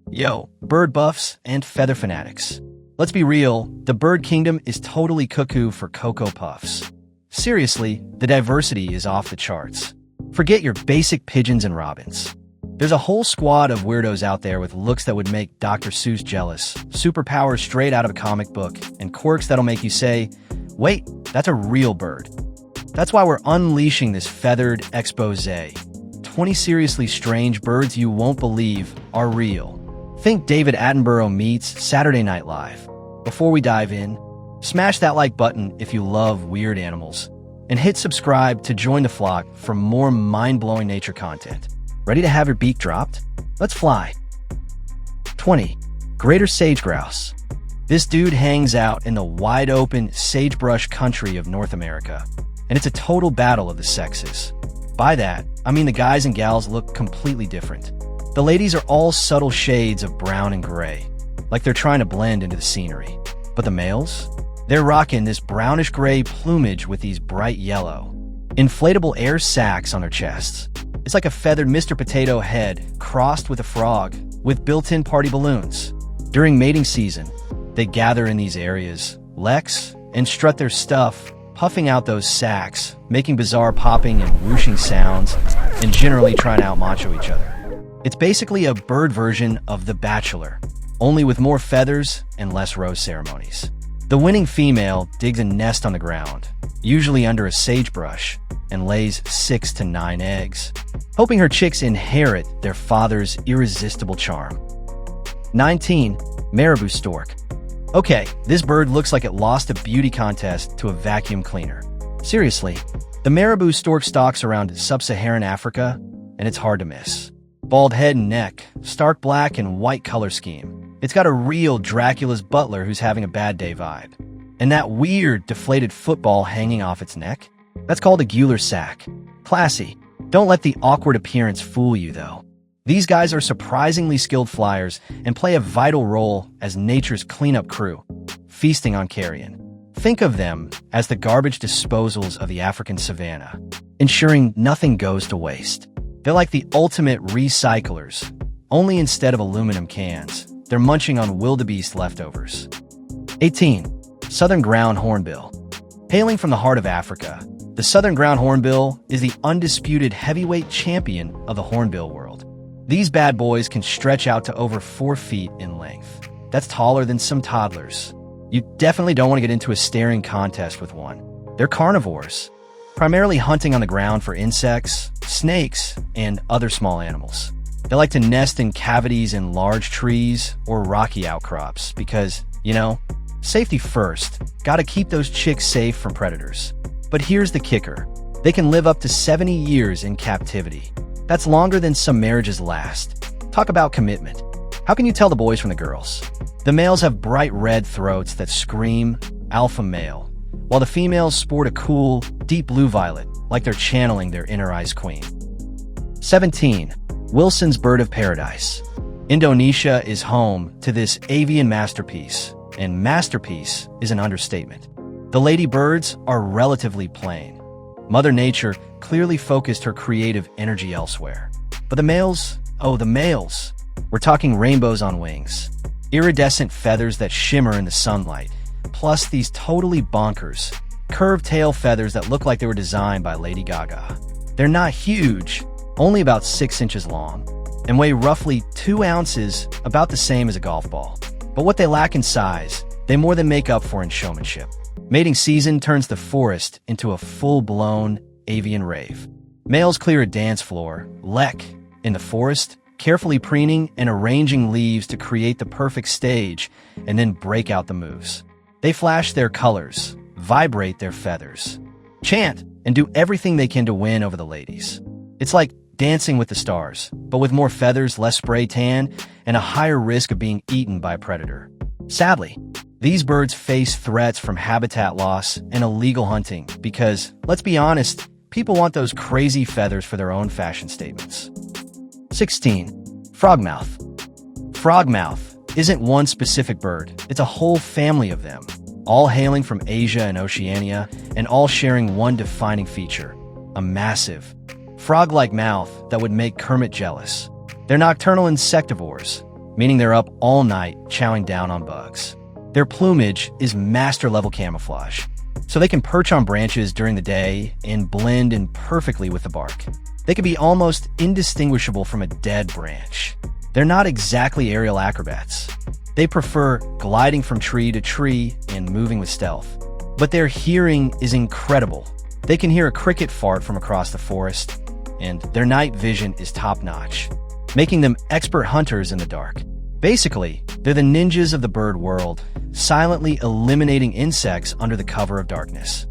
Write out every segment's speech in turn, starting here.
Yo, bird buffs and feather fanatics. Let's be real, the bird kingdom is totally cuckoo for Cocoa Puffs. Seriously, the diversity is off the charts. Forget your basic pigeons and robins. There's a whole squad of weirdos out there with looks that would make Dr. Seuss jealous, superpowers straight out of a comic book, and quirks that'll make you say, wait, that's a real bird. That's why we're unleashing this feathered expose. 20 seriously strange birds you won't believe are real. Think David Attenborough meets Saturday Night Live. Before we dive in, smash that like button if you love weird animals, and hit subscribe to join the flock for more mind-blowing nature content. Ready to have your beak dropped? Let's fly. 20. Greater sage grouse. This dude hangs out in the wide-open sagebrush country of North America, and it's a total battle of the sexes. By that, I mean the guys and gals look completely different. The ladies are all subtle shades of brown and gray, like they're trying to blend into the scenery. But the males? They're rocking this brownish-gray plumage with these bright yellow, inflatable air sacs on their chests. It's like a feathered Mr. Potato Head crossed with a frog with built-in party balloons. During mating season, they gather in these areas, lex, and strut their stuff, puffing out those sacs, making bizarre popping and whooshing sounds, and generally trying to out-macho each other. It's basically a bird version of The Bachelor, only with more feathers and less rose ceremonies. The winning female digs a nest on the ground, usually under a sagebrush, and lays 6 to 9 eggs, hoping her chicks inherit their father's irresistible charm. 19. Marabou stork. Okay, this bird looks like it lost a beauty contest to a vacuum cleaner. Seriously, the marabou stork stalks around sub-Saharan Africa, and it's hard to miss. Bald head and neck, stark black and white color scheme. It's got a real Dracula's butler who's having a bad day vibe. And that weird, deflated football hanging off its neck? That's called a gular sac. Classy. Don't let the awkward appearance fool you, though. These guys are surprisingly skilled flyers and play a vital role as nature's cleanup crew, feasting on carrion. Think of them as the garbage disposals of the African savanna, ensuring nothing goes to waste. They're like the ultimate recyclers, only instead of aluminum cans, they're munching on wildebeest leftovers. 18. Southern ground hornbill. Hailing from the heart of Africa, the southern ground hornbill is the undisputed heavyweight champion of the hornbill world. These bad boys can stretch out to over 4 feet in length. That's taller than some toddlers. You definitely don't want to get into a staring contest with one. They're carnivores, primarily hunting on the ground for insects, snakes, and other small animals. They like to nest in cavities in large trees or rocky outcrops because, safety first. Gotta keep those chicks safe from predators. But here's the kicker. They can live up to 70 years in captivity. That's longer than some marriages last. Talk about commitment. How can you tell the boys from the girls? The males have bright red throats that scream alpha male, while the females sport a cool, deep blue violet, like they're channeling their inner ice queen. 17. Wilson's bird of paradise. Indonesia is home to this avian masterpiece, and masterpiece is an understatement. The ladybirds are relatively plain. Mother Nature clearly focused her creative energy elsewhere. But the males, we're talking rainbows on wings, iridescent feathers that shimmer in the sunlight, plus these totally bonkers, curved tail feathers that look like they were designed by Lady Gaga. They're not huge, only about 6 inches long, and weigh roughly 2 ounces, about the same as a golf ball. But what they lack in size, they more than make up for in showmanship. Mating season turns the forest into a full-blown avian rave. Males clear a dance floor, in the forest, carefully preening and arranging leaves to create the perfect stage, and then break out the moves. They flash their colors, vibrate their feathers, chant, and do everything they can to win over the ladies. It's like dancing with the stars, but with more feathers, less spray tan, and a higher risk of being eaten by a predator. Sadly, these birds face threats from habitat loss and illegal hunting because, let's be honest, people want those crazy feathers for their own fashion statements. 16. Frogmouth. Frogmouth isn't one specific bird, it's a whole family of them, all hailing from Asia and Oceania, and all sharing one defining feature: a massive, frog-like mouth that would make Kermit jealous. They're nocturnal insectivores, meaning they're up all night chowing down on bugs. Their plumage is master-level camouflage, so they can perch on branches during the day and blend in perfectly with the bark. They can be almost indistinguishable from a dead branch. They're not exactly aerial acrobats. They prefer gliding from tree to tree and moving with stealth. But their hearing is incredible. They can hear a cricket fart from across the forest, and their night vision is top-notch, making them expert hunters in the dark. Basically, they're the ninjas of the bird world, silently eliminating insects under the cover of darkness.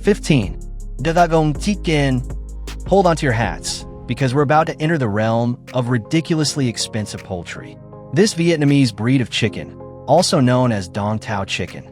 15. Dadagong chicken. Hold on to your hats, because we're about to enter the realm of ridiculously expensive poultry. This Vietnamese breed of chicken, also known as Dong Tao chicken,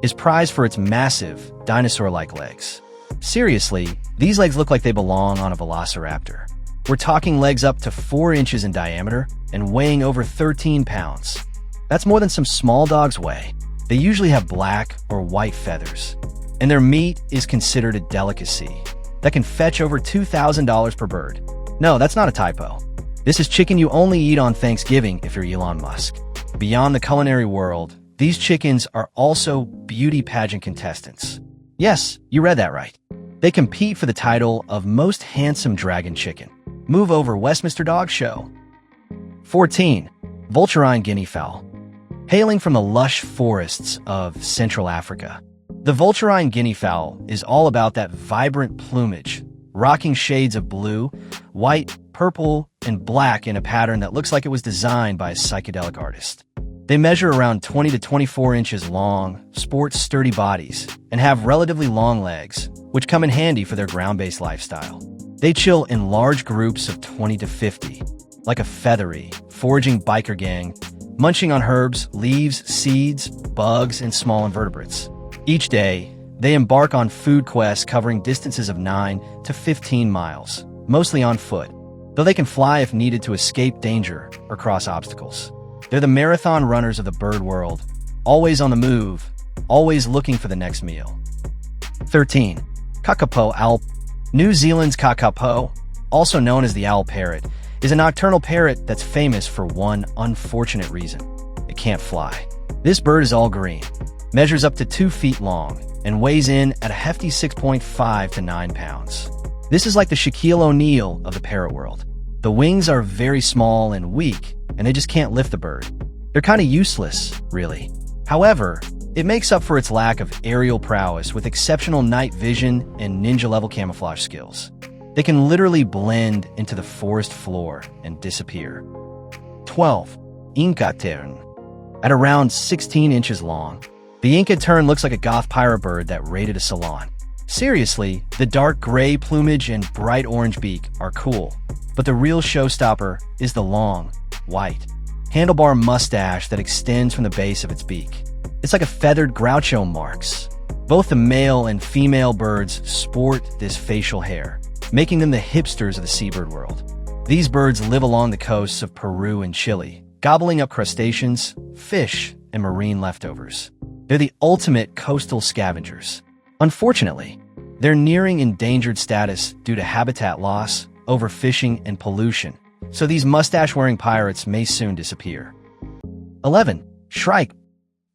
is prized for its massive, dinosaur-like legs. Seriously, these legs look like they belong on a velociraptor. We're talking legs up to 4 inches in diameter and weighing over 13 pounds. That's more than some small dogs weigh. They usually have black or white feathers, and their meat is considered a delicacy that can fetch over $2,000 per bird. No, that's not a typo. This is chicken you only eat on Thanksgiving if you're Elon Musk. Beyond the culinary world, these chickens are also beauty pageant contestants. Yes, you read that right. They compete for the title of Most Handsome Dragon Chicken. Move over, Westminster Dog Show. 14. Vulturine guinea fowl. Hailing from the lush forests of Central Africa, the vulturine guinea fowl is all about that vibrant plumage, rocking shades of blue, white, purple, and black in a pattern that looks like it was designed by a psychedelic artist. They measure around 20 to 24 inches long, sport sturdy bodies, and have relatively long legs, which come in handy for their ground-based lifestyle. They chill in large groups of 20 to 50, like a feathery, foraging biker gang, munching on herbs, leaves, seeds, bugs, and small invertebrates. Each day, they embark on food quests covering distances of 9 to 15 miles, mostly on foot, though they can fly if needed to escape danger or cross obstacles. They're the marathon runners of the bird world, always on the move, always looking for the next meal. 13. Kakapo owl. New Zealand's kakapo, also known as the owl parrot, is a nocturnal parrot that's famous for one unfortunate reason. It can't fly. This bird is all green, measures up to 2 feet long, and weighs in at a hefty 6.5 to 9 pounds. This is like the Shaquille O'Neal of the parrot world. The wings are very small and weak, and they just can't lift the bird. They're kind of useless, really. However, it makes up for its lack of aerial prowess with exceptional night vision and ninja-level camouflage skills. They can literally blend into the forest floor and disappear. 12. Inca tern. At around 16 inches long, the Inca tern looks like a goth pirate bird that raided a salon. Seriously, the dark gray plumage and bright orange beak are cool, but the real showstopper is the long, white, handlebar mustache that extends from the base of its beak. It's like a feathered Groucho Marx. Both the male and female birds sport this facial hair, making them the hipsters of the seabird world. These birds live along the coasts of Peru and Chile, gobbling up crustaceans, fish, and marine leftovers. They're the ultimate coastal scavengers. Unfortunately, they're nearing endangered status due to habitat loss, overfishing, and pollution, so these mustache-wearing pirates may soon disappear. 11. Shrike.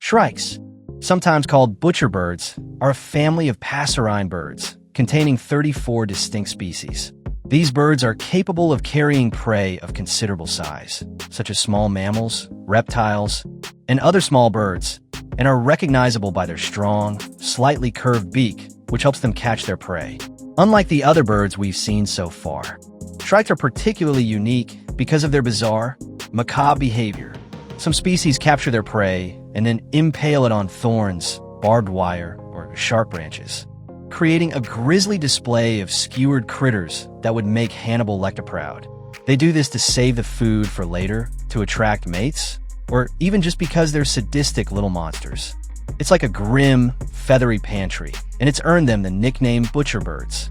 Shrikes, sometimes called butcher birds, are a family of passerine birds containing 34 distinct species. These birds are capable of carrying prey of considerable size, such as small mammals, reptiles, and other small birds, and are recognizable by their strong, slightly curved beak, which helps them catch their prey. Unlike the other birds we've seen so far, shrikes are particularly unique because of their bizarre, macabre behavior. Some species capture their prey and then impale it on thorns, barbed wire, or sharp branches, creating a grisly display of skewered critters that would make Hannibal Lecter proud. They do this to save the food for later, to attract mates, or even just because they're sadistic little monsters. It's like a grim, feathery pantry, and it's earned them the nickname butcher birds.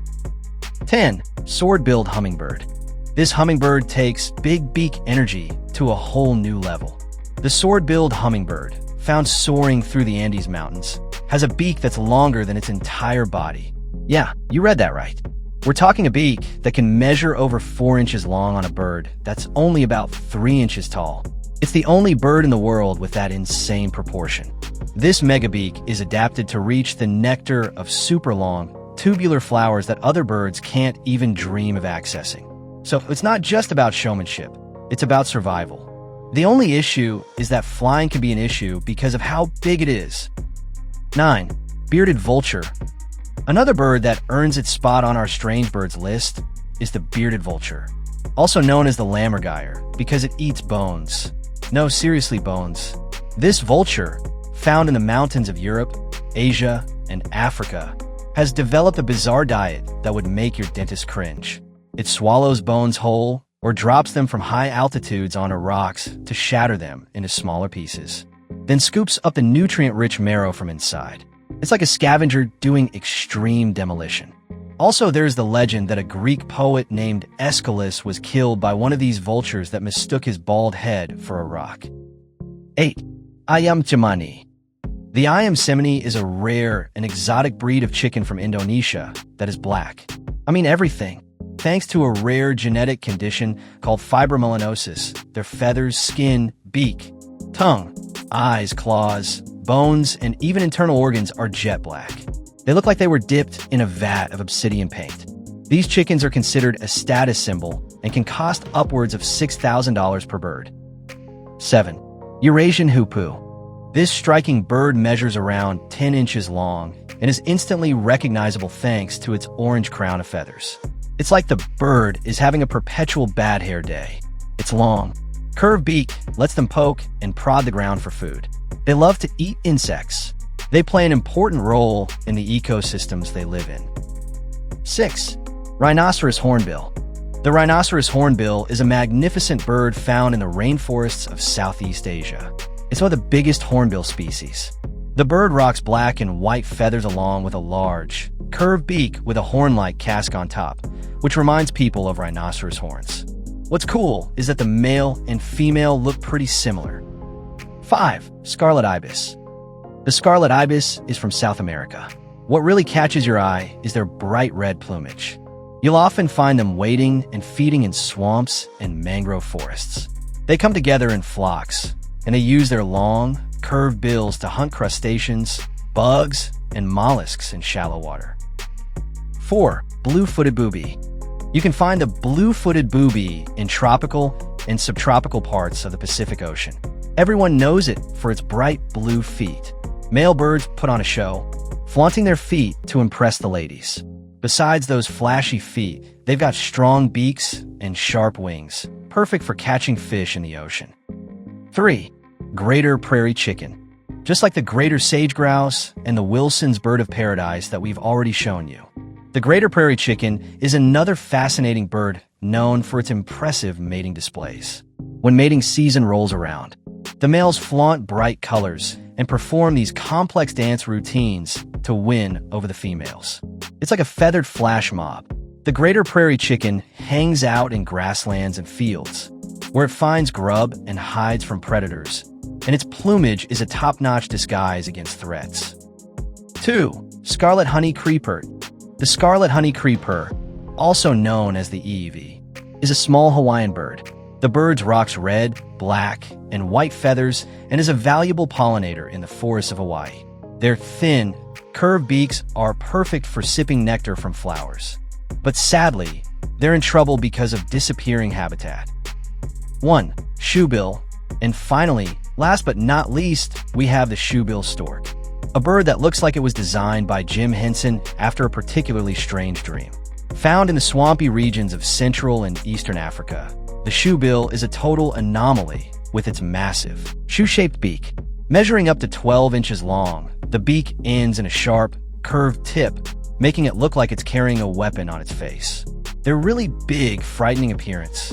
10. Sword-billed hummingbird. This hummingbird takes big beak energy to a whole new level. The sword-billed hummingbird, found soaring through the Andes Mountains, has a beak that's longer than its entire body. Yeah, you read that right. We're talking a beak that can measure over 4 inches long on a bird that's only about 3 inches tall. It's the only bird in the world with that insane proportion. This megabeak is adapted to reach the nectar of super long, tubular flowers that other birds can't even dream of accessing. So it's not just about showmanship, it's about survival. The only issue is that flying can be an issue because of how big it is. 9. Bearded vulture. Another bird that earns its spot on our strange birds list is the bearded vulture, also known as the lammergeier because it eats bones. No, seriously, bones. This vulture, found in the mountains of Europe, Asia, and Africa, has developed a bizarre diet that would make your dentist cringe. It swallows bones whole or drops them from high altitudes onto rocks to shatter them into smaller pieces, then scoops up the nutrient-rich marrow from inside. It's like a scavenger doing extreme demolition. Also, there's the legend that a Greek poet named Aeschylus was killed by one of these vultures that mistook his bald head for a rock. 8. Ayam cemani. The ayam cemani is a rare and exotic breed of chicken from Indonesia that is black. I mean everything. Thanks to a rare genetic condition called fibromyalanosis, their feathers, skin, beak, tongue, eyes, claws, bones, and even internal organs are jet black. They look like they were dipped in a vat of obsidian paint. These chickens are considered a status symbol and can cost upwards of $6,000 per bird. 7. Eurasian hoopoe. This striking bird measures around 10 inches long and is instantly recognizable thanks to its orange crown of feathers. It's like the bird is having a perpetual bad hair day. Its long, curved beak lets them poke and prod the ground for food. They love to eat insects. They play an important role in the ecosystems they live in. 6. Rhinoceros hornbill. The rhinoceros hornbill is a magnificent bird found in the rainforests of Southeast Asia. It's one of the biggest hornbill species. The bird rocks black and white feathers along with a large, curved beak with a horn-like casque on top, which reminds people of rhinoceros horns. What's cool is that the male and female look pretty similar. 5. Scarlet ibis. The scarlet ibis is from South America. What really catches your eye is their bright red plumage. You'll often find them wading and feeding in swamps and mangrove forests. They come together in flocks, and they use their long, curved bills to hunt crustaceans, bugs, and mollusks in shallow water. 4. Blue-footed booby. You can find the blue-footed booby in tropical and subtropical parts of the Pacific Ocean. Everyone knows it for its bright blue feet. Male birds put on a show, flaunting their feet to impress the ladies. Besides those flashy feet, they've got strong beaks and sharp wings, perfect for catching fish in the ocean. 3. Greater prairie chicken. Just like the greater sage grouse and the Wilson's bird of paradise that we've already shown you, the greater prairie chicken is another fascinating bird known for its impressive mating displays. When mating season rolls around, the males flaunt bright colors and perform these complex dance routines to win over the females. It's like a feathered flash mob. The greater prairie chicken hangs out in grasslands and fields, where it finds grub and hides from predators, and its plumage is a top-notch disguise against threats. 2. Scarlet honey creeper. The scarlet honey creeper, also known as the eevee, is a small Hawaiian bird. The bird rocks red, black, and white feathers and is a valuable pollinator in the forests of Hawaii. Their thin, curved beaks are perfect for sipping nectar from flowers. But sadly, they're in trouble because of disappearing habitat. 1. Shoebill. And finally, last but not least, we have the shoebill stork, a bird that looks like it was designed by Jim Henson after a particularly strange dream. Found in the swampy regions of Central and Eastern Africa, the shoebill is a total anomaly with its massive, shoe-shaped beak. Measuring up to 12 inches long, the beak ends in a sharp, curved tip, making it look like it's carrying a weapon on its face. Their really big, frightening appearance,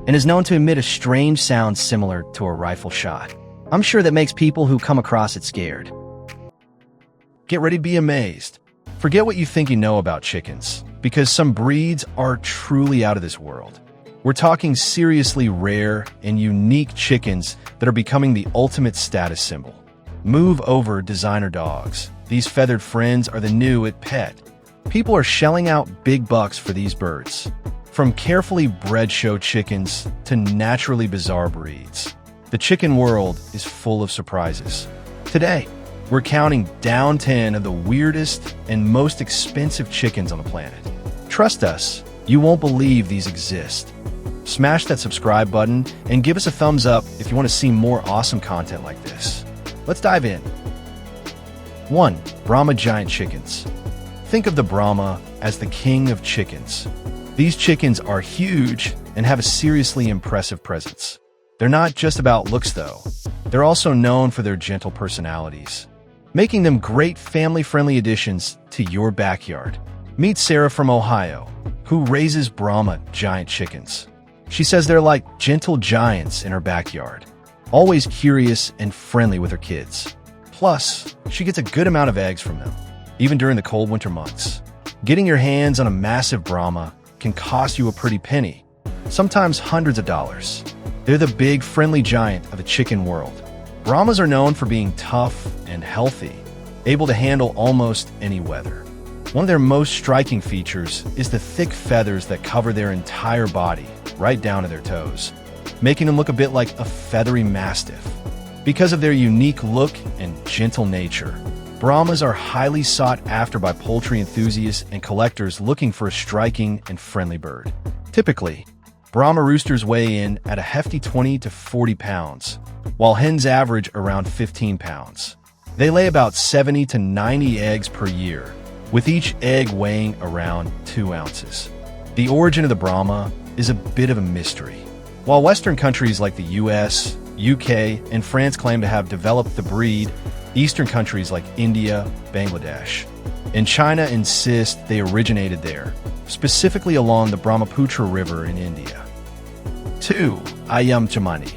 and is known to emit a strange sound similar to a rifle shot. I'm sure that makes people who come across it scared. Get ready to be amazed. Forget what you think you know about chickens, because some breeds are truly out of this world. We're talking seriously rare and unique chickens that are becoming the ultimate status symbol. Move over, designer dogs. These feathered friends are the new at pet. People are shelling out big bucks for these birds. From carefully bred show chickens to naturally bizarre breeds, The chicken world is full of surprises. Today, we're counting down 10 of the weirdest and most expensive chickens on the planet. Trust us, you won't believe these exist. Smash that subscribe button and give us a thumbs up if you want to see more awesome content like this. Let's dive in. 1. Brahma giant chickens. Think of the Brahma as the king of chickens. These chickens are huge and have a seriously impressive presence. They're not just about looks though. They're also known for their gentle personalities, making them great family-friendly additions to your backyard. Meet Sarah from Ohio, who raises Brahma giant chickens. She says they're like gentle giants in her backyard, always curious and friendly with her kids. Plus, she gets a good amount of eggs from them, even during the cold winter months. Getting your hands on a massive Brahma can cost you a pretty penny, sometimes hundreds of dollars. They're the big, friendly giant of the chicken world. Brahmas are known for being tough and healthy, able to handle almost any weather. One of their most striking features is the thick feathers that cover their entire body, right down to their toes, making them look a bit like a feathery mastiff. Because of their unique look and gentle nature, Brahmas are highly sought after by poultry enthusiasts and collectors looking for a striking and friendly bird. Typically, Brahma roosters weigh in at a hefty 20 to 40 pounds, while hens average around 15 pounds. They lay about 70 to 90 eggs per year, with each egg weighing around 2 ounces. The origin of the Brahma is a bit of a mystery. While Western countries like the US, UK, and France claim to have developed the breed, Eastern countries like India, Bangladesh, and China insist they originated there, specifically along the Brahmaputra River in India. 2. Ayam Cemani.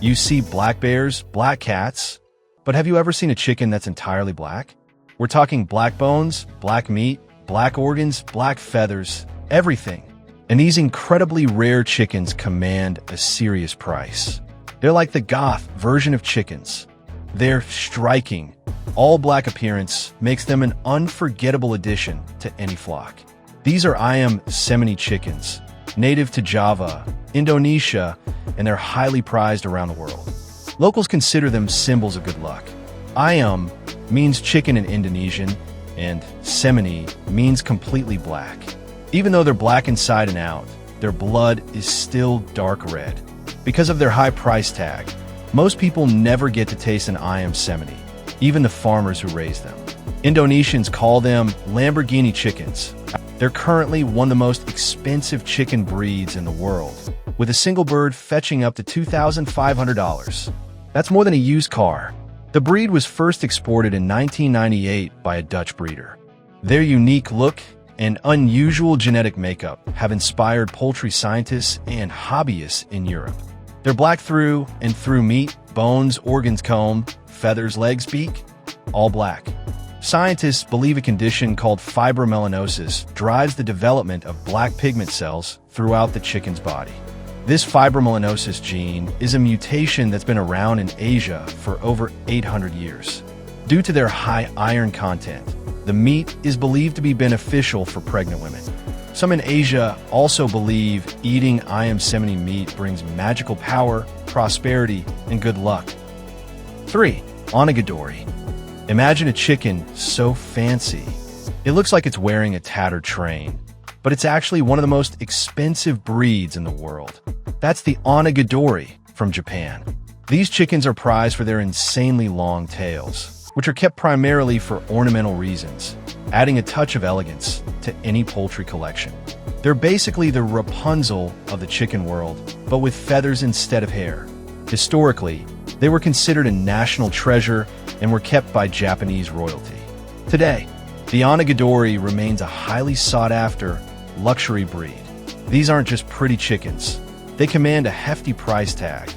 You see black bears, black cats, but have you ever seen a chicken that's entirely black? We're talking black bones, black meat, black organs, black feathers, everything. And these incredibly rare chickens command a serious price. They're like the goth version of chickens. Their striking, all-black appearance makes them an unforgettable addition to any flock. These are Ayam Cemani chickens, native to Java, Indonesia, and they're highly prized around the world. Locals consider them symbols of good luck. Ayam means chicken in Indonesian, and Cemani means completely black. Even though they're black inside and out, their blood is still dark red. Because of their high price tag, most people never get to taste an Ayam Cemani, even the farmers who raise them. Indonesians call them Lamborghini chickens. They're currently one of the most expensive chicken breeds in the world, with a single bird fetching up to $2,500. That's more than a used car. The breed was first exported in 1998 by a Dutch breeder. Their unique look and unusual genetic makeup have inspired poultry scientists and hobbyists in Europe. They're black through and through meat, bones, organs, comb, feathers, legs, beak, all black. Scientists believe a condition called fibromelanosis drives the development of black pigment cells throughout the chicken's body. This fibromelanosis gene is a mutation that's been around in Asia for over 800 years. Due to their high iron content, the meat is believed to be beneficial for pregnant women. Some in Asia also believe eating Ayam Cemani meat brings magical power, prosperity, and good luck. 3. Onagadori. Imagine a chicken so fancy, it looks like it's wearing a tattered train, but it's actually one of the most expensive breeds in the world. That's the Onagadori from Japan. These chickens are prized for their insanely long tails, which are kept primarily for ornamental reasons, adding a touch of elegance to any poultry collection. They're basically the Rapunzel of the chicken world, but with feathers instead of hair. Historically, they were considered a national treasure and were kept by Japanese royalty. Today, the Onagadori remains a highly sought-after luxury breed. These aren't just pretty chickens. They command a hefty price tag,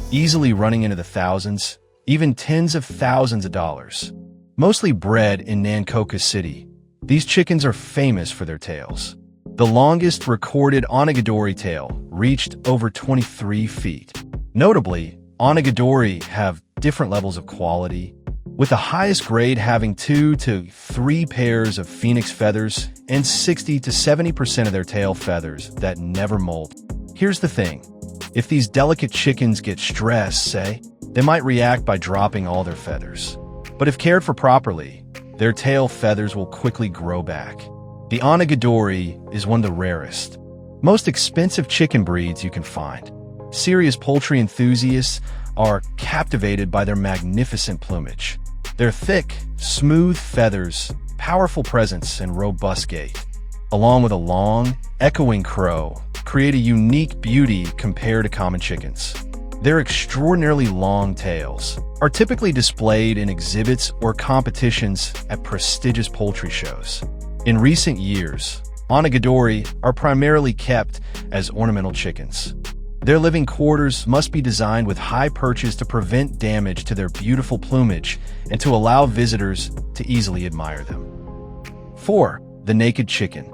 easily running into the thousands, even tens of thousands of dollars. Mostly bred in Nankokka City, these chickens are famous for their tails. The longest recorded Onagadori tail reached over 23 feet. Notably, Onagadori have different levels of quality, with the highest grade having 2 to 3 pairs of phoenix feathers and 60 to 70% of their tail feathers that never molt. Here's the thing, If these delicate chickens get stressed, say, they might react by dropping all their feathers. But if cared for properly, their tail feathers will quickly grow back. The Onagadori is one of the rarest, most expensive chicken breeds you can find. Serious poultry enthusiasts are captivated by their magnificent plumage. Their thick, smooth feathers, powerful presence, and robust gait, along with a long, echoing crow, create a unique beauty compared to common chickens. Their extraordinarily long tails are typically displayed in exhibits or competitions at prestigious poultry shows. In recent years, Onagadori are primarily kept as ornamental chickens. Their living quarters must be designed with high perches to prevent damage to their beautiful plumage and to allow visitors to easily admire them. 4. The naked chicken.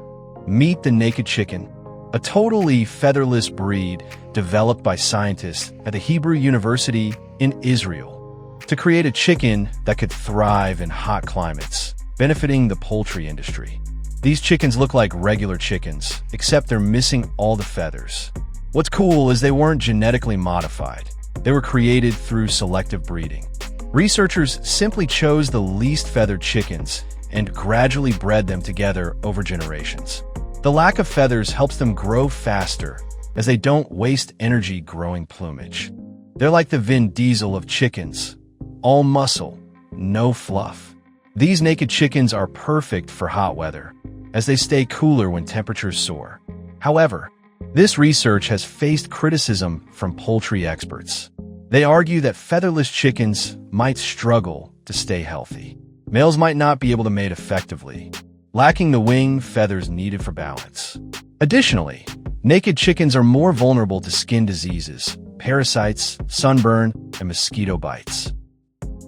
Meet the naked chicken, a totally featherless breed developed by scientists at the Hebrew University in Israel to create a chicken that could thrive in hot climates, benefiting the poultry industry. These chickens look like regular chickens, except they're missing all the feathers. What's cool is they weren't genetically modified. They were created through selective breeding. Researchers simply chose the least feathered chickens and gradually bred them together over generations. The lack of feathers helps them grow faster, as they don't waste energy growing plumage. They're like the Vin Diesel of chickens, all muscle, no fluff. These naked chickens are perfect for hot weather, as they stay cooler when temperatures soar. However, this research has faced criticism from poultry experts. They argue that featherless chickens might struggle to stay healthy. Males might not be able to mate effectively, lacking the wing feathers needed for balance. Additionally, naked chickens are more vulnerable to skin diseases, parasites, sunburn, and mosquito bites.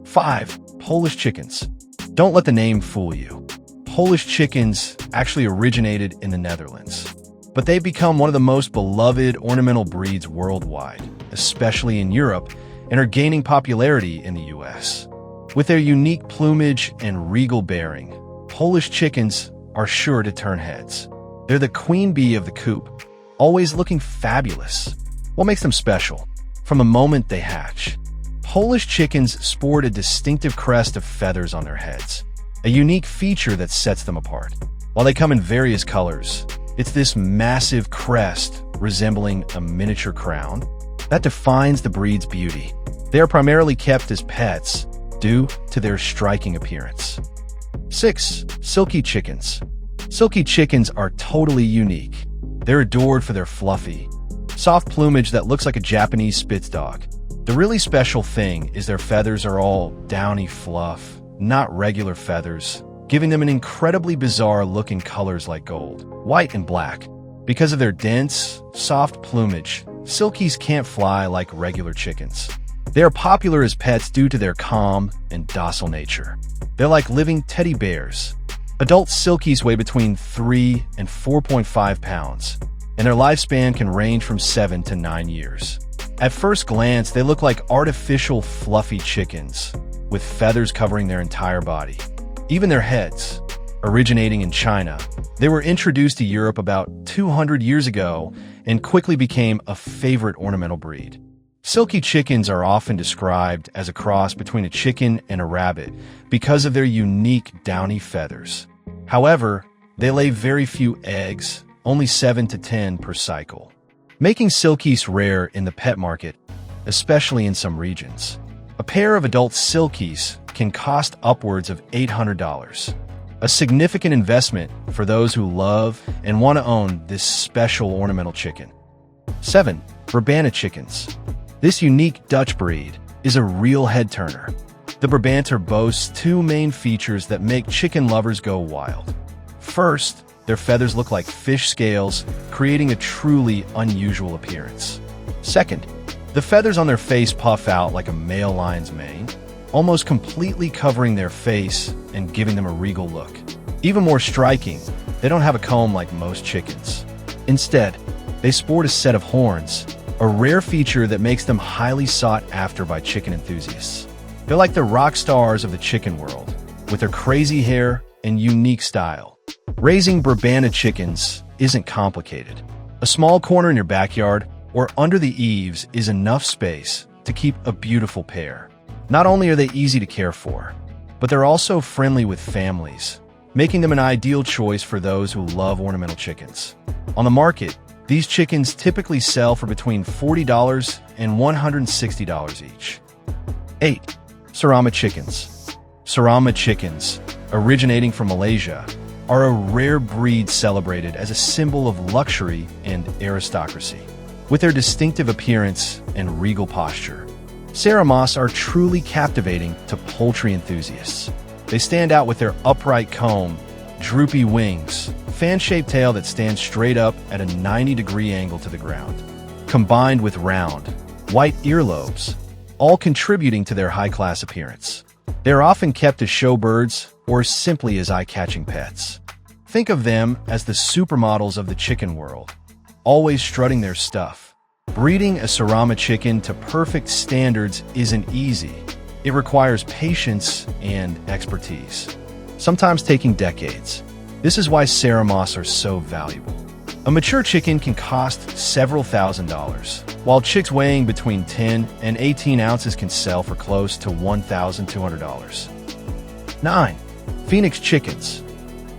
5. Polish chickens. Don't let the name fool you. Polish chickens actually originated in the Netherlands, but they've become one of the most beloved ornamental breeds worldwide, especially in Europe, and are gaining popularity in the US. With their unique plumage and regal bearing, Polish chickens are sure to turn heads. They're the queen bee of the coop, always looking fabulous. What makes them special? From the moment they hatch, Polish chickens sport a distinctive crest of feathers on their heads, a unique feature that sets them apart. While they come in various colors, it's this massive crest resembling a miniature crown that defines the breed's beauty. They are primarily kept as pets due to their striking appearance. 6. Silky chickens. Silky chickens are totally unique. They're adored for their fluffy, soft plumage that looks like a Japanese Spitz dog. The really special thing is their feathers are all downy fluff, not regular feathers, giving them an incredibly bizarre look in colors like gold, white, and black. Because of their dense, soft plumage, silkies can't fly like regular chickens. They are popular as pets due to their calm and docile nature. They're like living teddy bears. Adult silkies weigh between 3 and 4.5 pounds, and their lifespan can range from 7 to 9 years. At first glance, they look like artificial fluffy chickens, with feathers covering their entire body. Even their heads, originating in China, they were introduced to Europe about 200 years ago and quickly became a favorite ornamental breed. Silky chickens are often described as a cross between a chicken and a rabbit because of their unique downy feathers. However, they lay very few eggs, only 7 to 10 per cycle, making silkies rare in the pet market, especially in some regions. A pair of adult silkies can cost upwards of $800, a significant investment for those who love and want to own this special ornamental chicken. 7. Brabant chickens. This unique Dutch breed is a real head-turner. The Brabanter boasts two main features that make chicken lovers go wild. First, their feathers look like fish scales, creating a truly unusual appearance. Second, the feathers on their face puff out like a male lion's mane, almost completely covering their face and giving them a regal look. Even more striking, they don't have a comb like most chickens. Instead, they sport a set of horns, a rare feature that makes them highly sought after by chicken enthusiasts. They're like the rock stars of the chicken world, with their crazy hair and unique style. Raising Brabant chickens isn't complicated. A small corner in your backyard or under the eaves is enough space to keep a beautiful pair. Not only are they easy to care for, but they're also friendly with families, making them an ideal choice for those who love ornamental chickens. On the market, these chickens typically sell for between $40 and $160 each. 8. Serama chickens. Serama chickens, originating from Malaysia, are a rare breed celebrated as a symbol of luxury and aristocracy. With their distinctive appearance and regal posture, Seramas are truly captivating to poultry enthusiasts. They stand out with their upright comb, droopy wings, fan-shaped tail that stands straight up at a 90-degree angle to the ground, combined with round, white earlobes, all contributing to their high-class appearance. They are often kept as show birds or simply as eye-catching pets. Think of them as the supermodels of the chicken world, always strutting their stuff. Breeding a Serama chicken to perfect standards isn't easy. It requires patience and expertise, sometimes taking decades. This is why Seramas are so valuable. A mature chicken can cost several $1,000s, while chicks weighing between 10 and 18 ounces can sell for close to $1,200. 9. Phoenix chickens.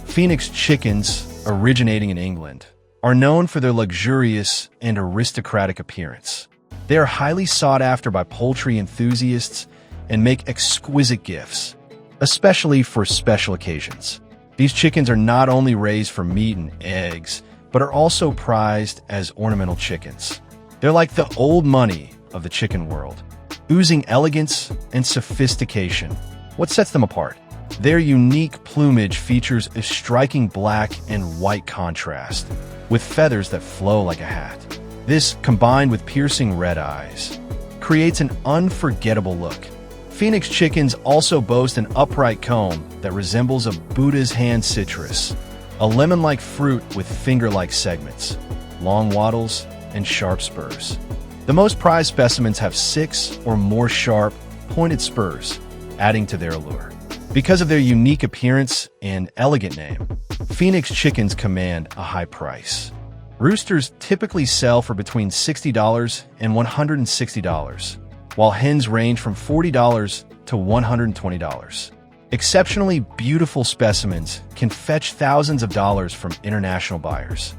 Phoenix chickens, originating in England, are known for their luxurious and aristocratic appearance. They are highly sought after by poultry enthusiasts and make exquisite gifts, especially for special occasions. These chickens are not only raised for meat and eggs, but are also prized as ornamental chickens. They're like the old money of the chicken world, oozing elegance and sophistication. What sets them apart? Their unique plumage features a striking black and white contrast, with feathers that flow like a hat. This, combined with piercing red eyes, creates an unforgettable look. Phoenix chickens also boast an upright comb that resembles a Buddha's hand citrus, a lemon-like fruit with finger-like segments, long wattles, and sharp spurs. The most prized specimens have 6 or more sharp, pointed spurs, adding to their allure. Because of their unique appearance and elegant name, Phoenix chickens command a high price. Roosters typically sell for between $60 and $160, while hens range from $40 to $120. Exceptionally beautiful specimens can fetch thousands of dollars from international buyers.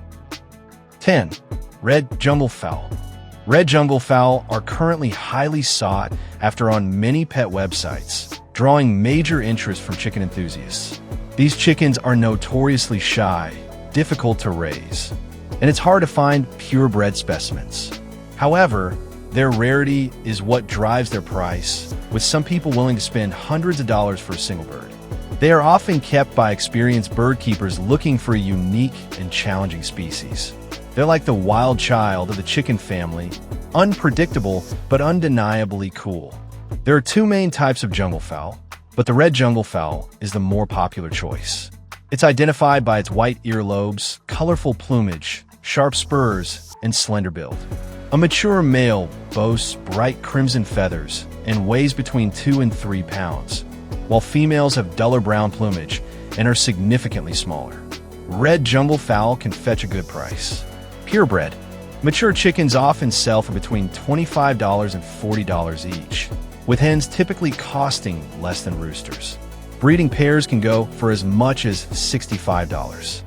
10. Red junglefowl. Red junglefowl are currently highly sought after on many pet websites, drawing major interest from chicken enthusiasts. These chickens are notoriously shy, difficult to raise, and it's hard to find purebred specimens. However, their rarity is what drives their price, with some people willing to spend hundreds of dollars for a single bird. They are often kept by experienced bird keepers looking for a unique and challenging species. They're like the wild child of the chicken family, unpredictable but undeniably cool. There are 2 main types of junglefowl, but the red junglefowl is the more popular choice. It's identified by its white earlobes, colorful plumage, sharp spurs, and slender build. A mature male boasts bright crimson feathers and weighs between 2 and 3 pounds, while females have duller brown plumage and are significantly smaller. Red junglefowl can fetch a good price. Purebred. Mature chickens often sell for between $25 and $40 each, with hens typically costing less than roosters. Breeding pairs can go for as much as $65.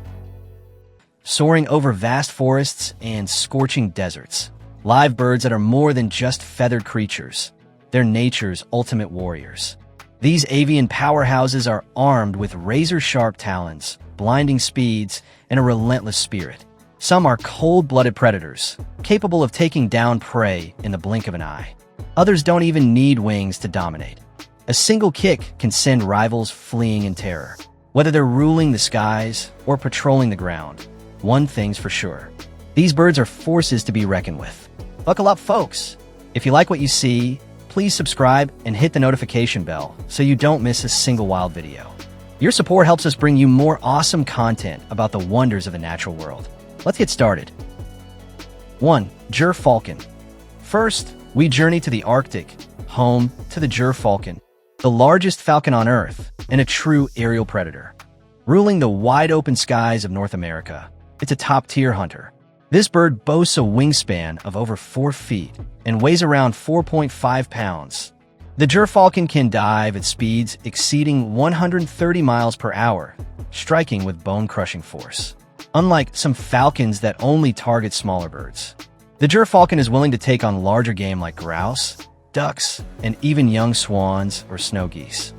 Soaring over vast forests and scorching deserts, live birds that are more than just feathered creatures. They're nature's ultimate warriors. These avian powerhouses are armed with razor-sharp talons, blinding speeds, and a relentless spirit. Some are cold-blooded predators, capable of taking down prey in the blink of an eye. Others don't even need wings to dominate. A single kick can send rivals fleeing in terror. Whether they're ruling the skies or patrolling the ground, one thing's for sure: these birds are forces to be reckoned with. Buckle up, folks! If you like what you see, please subscribe and hit the notification bell so you don't miss a single wild video. Your support helps us bring you more awesome content about the wonders of the natural world. Let's get started. 1. Gerfalcon. First, we journey to the Arctic, home to the gerfalcon, the largest falcon on Earth and a true aerial predator. Ruling the wide-open skies of North America, it's a top-tier hunter. This bird boasts a wingspan of over 4 feet and weighs around 4.5 pounds. The gerfalcon can dive at speeds exceeding 130 miles per hour, striking with bone-crushing force. Unlike some falcons that only target smaller birds, the gerfalcon is willing to take on larger game like grouse, ducks, and even young swans or snow geese.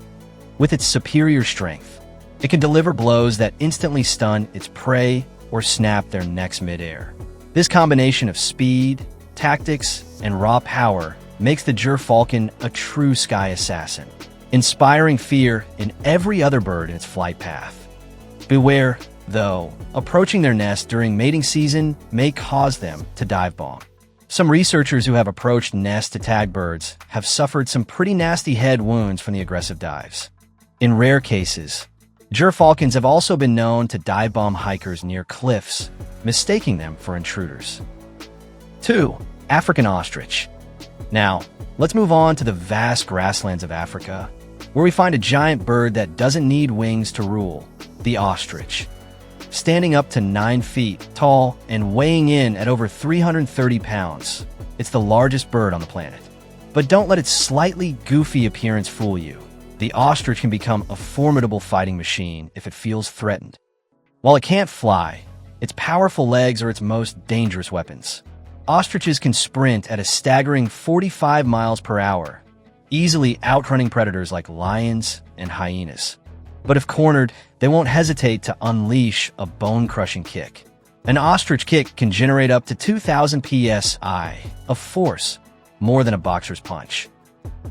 With its superior strength, it can deliver blows that instantly stun its prey or snap their necks mid-air. This combination of speed, tactics, and raw power makes the gerfalcon a true sky assassin, inspiring fear in every other bird in its flight path. Beware, though, approaching their nest during mating season may cause them to dive bomb. Some researchers who have approached nests to tag birds have suffered some pretty nasty head wounds from the aggressive dives. In rare cases, gerfalcons have also been known to dive bomb hikers near cliffs, mistaking them for intruders. 2. African ostrich. Now, let's move on to the vast grasslands of Africa, where we find a giant bird that doesn't need wings to rule, the ostrich. Standing up to 9 feet tall and weighing in at over 330 pounds, it's the largest bird on the planet. But don't let its slightly goofy appearance fool you. The ostrich can become a formidable fighting machine if it feels threatened. While it can't fly, its powerful legs are its most dangerous weapons. Ostriches can sprint at a staggering 45 miles per hour, easily outrunning predators like lions and hyenas. But if cornered, they won't hesitate to unleash a bone-crushing kick. An ostrich kick can generate up to 2,000 psi of force, more than a boxer's punch.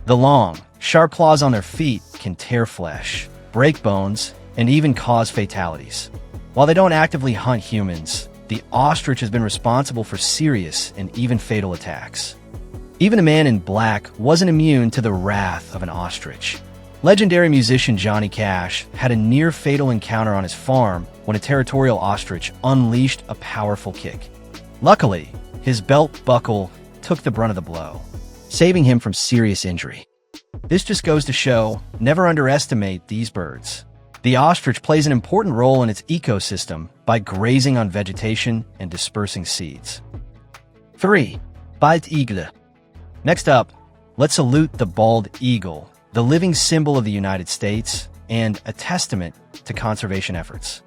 The long, sharp claws on their feet can tear flesh, break bones, and even cause fatalities. While they don't actively hunt humans, the ostrich has been responsible for serious and even fatal attacks. Even a man in black wasn't immune to the wrath of an ostrich. Legendary musician Johnny Cash had a near-fatal encounter on his farm when a territorial ostrich unleashed a powerful kick. Luckily, his belt buckle took the brunt of the blow, saving him from serious injury. This just goes to show, never underestimate these birds. The ostrich plays an important role in its ecosystem by grazing on vegetation and dispersing seeds. 3. Bald eagle. Next up, let's salute the bald eagle, the living symbol of the United States and a testament to conservation efforts.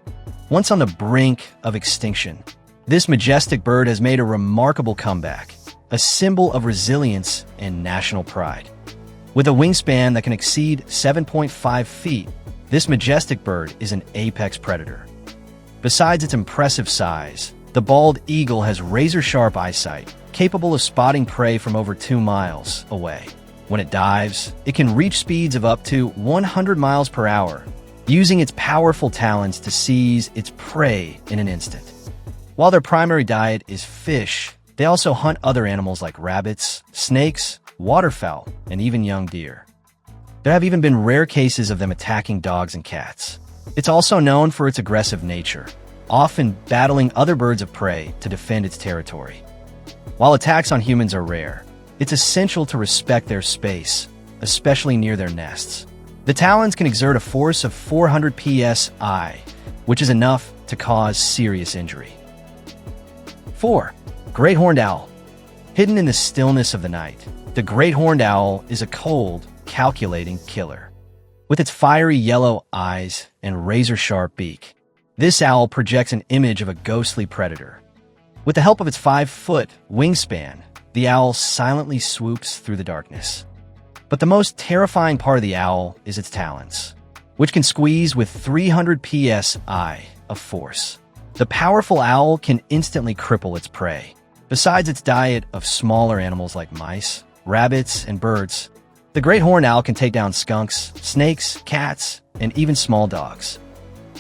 Once on the brink of extinction, this majestic bird has made a remarkable comeback, a symbol of resilience and national pride. With a wingspan that can exceed 7.5 feet, this majestic bird is an apex predator. Besides its impressive size, the bald eagle has razor-sharp eyesight, capable of spotting prey from over 2 miles away. When it dives, it can reach speeds of up to 100 miles per hour, using its powerful talons to seize its prey in an instant. While their primary diet is fish, they also hunt other animals like rabbits, snakes, waterfowl, and even young deer. There have even been rare cases of them attacking dogs and cats. It's also known for its aggressive nature, often battling other birds of prey to defend its territory. While attacks on humans are rare, it's essential to respect their space, especially near their nests. The talons can exert a force of 400 psi, which is enough to cause serious injury. 4. Great horned owl. Hidden in the stillness of the night, the great horned owl is a cold, calculating killer. With its fiery yellow eyes and razor-sharp beak, this owl projects an image of a ghostly predator. With the help of its 5-foot wingspan, the owl silently swoops through the darkness. But the most terrifying part of the owl is its talons, which can squeeze with 300 psi of force. The powerful owl can instantly cripple its prey. Besides its diet of smaller animals like mice, rabbits, and birds, the great horned owl can take down skunks, snakes, cats, and even small dogs.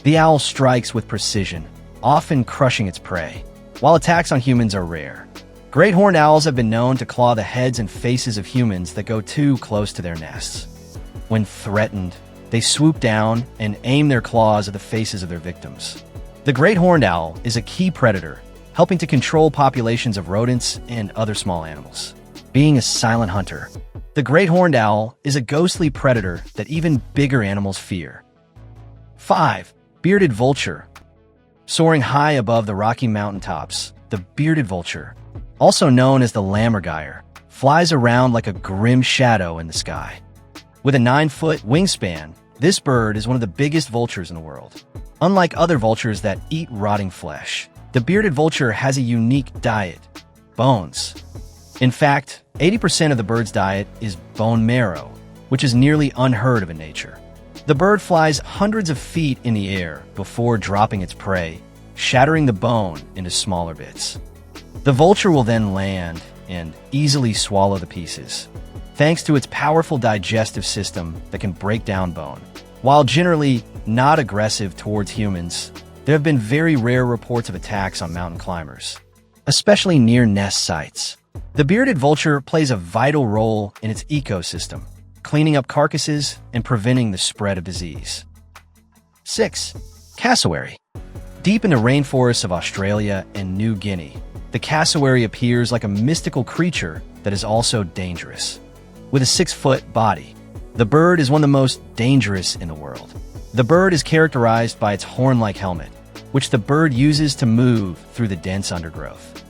The owl strikes with precision, often crushing its prey. While attacks on humans are rare, great horned owls have been known to claw the heads and faces of humans that go too close to their nests. When threatened, they swoop down and aim their claws at the faces of their victims. The great horned owl is a key predator, helping to control populations of rodents and other small animals. Being a silent hunter, the great horned owl is a ghostly predator that even bigger animals fear. 5. Bearded vulture. Soaring high above the Rocky Mountain tops, the the bearded vulture, also known as the lammergeier, flies around like a grim shadow in the sky. With a 9-foot wingspan, this bird is one of the biggest vultures in the world. Unlike other vultures that eat rotting flesh, the bearded vulture has a unique diet: bones. In fact, 80% of the bird's diet is bone marrow, which is nearly unheard of in nature. The bird flies hundreds of feet in the air before dropping its prey, shattering the bone into smaller bits. The vulture will then land and easily swallow the pieces, thanks to its powerful digestive system that can break down bone. While generally not aggressive towards humans, there have been very rare reports of attacks on mountain climbers, especially near nest sites. The bearded vulture plays a vital role in its ecosystem, cleaning up carcasses and preventing the spread of disease. 6. Cassowary. Deep in the rainforests of Australia and New Guinea, the cassowary appears like a mystical creature that is also dangerous. With a 6-foot body, the bird is one of the most dangerous in the world. The bird is characterized by its horn-like helmet, which the bird uses to move through the dense undergrowth.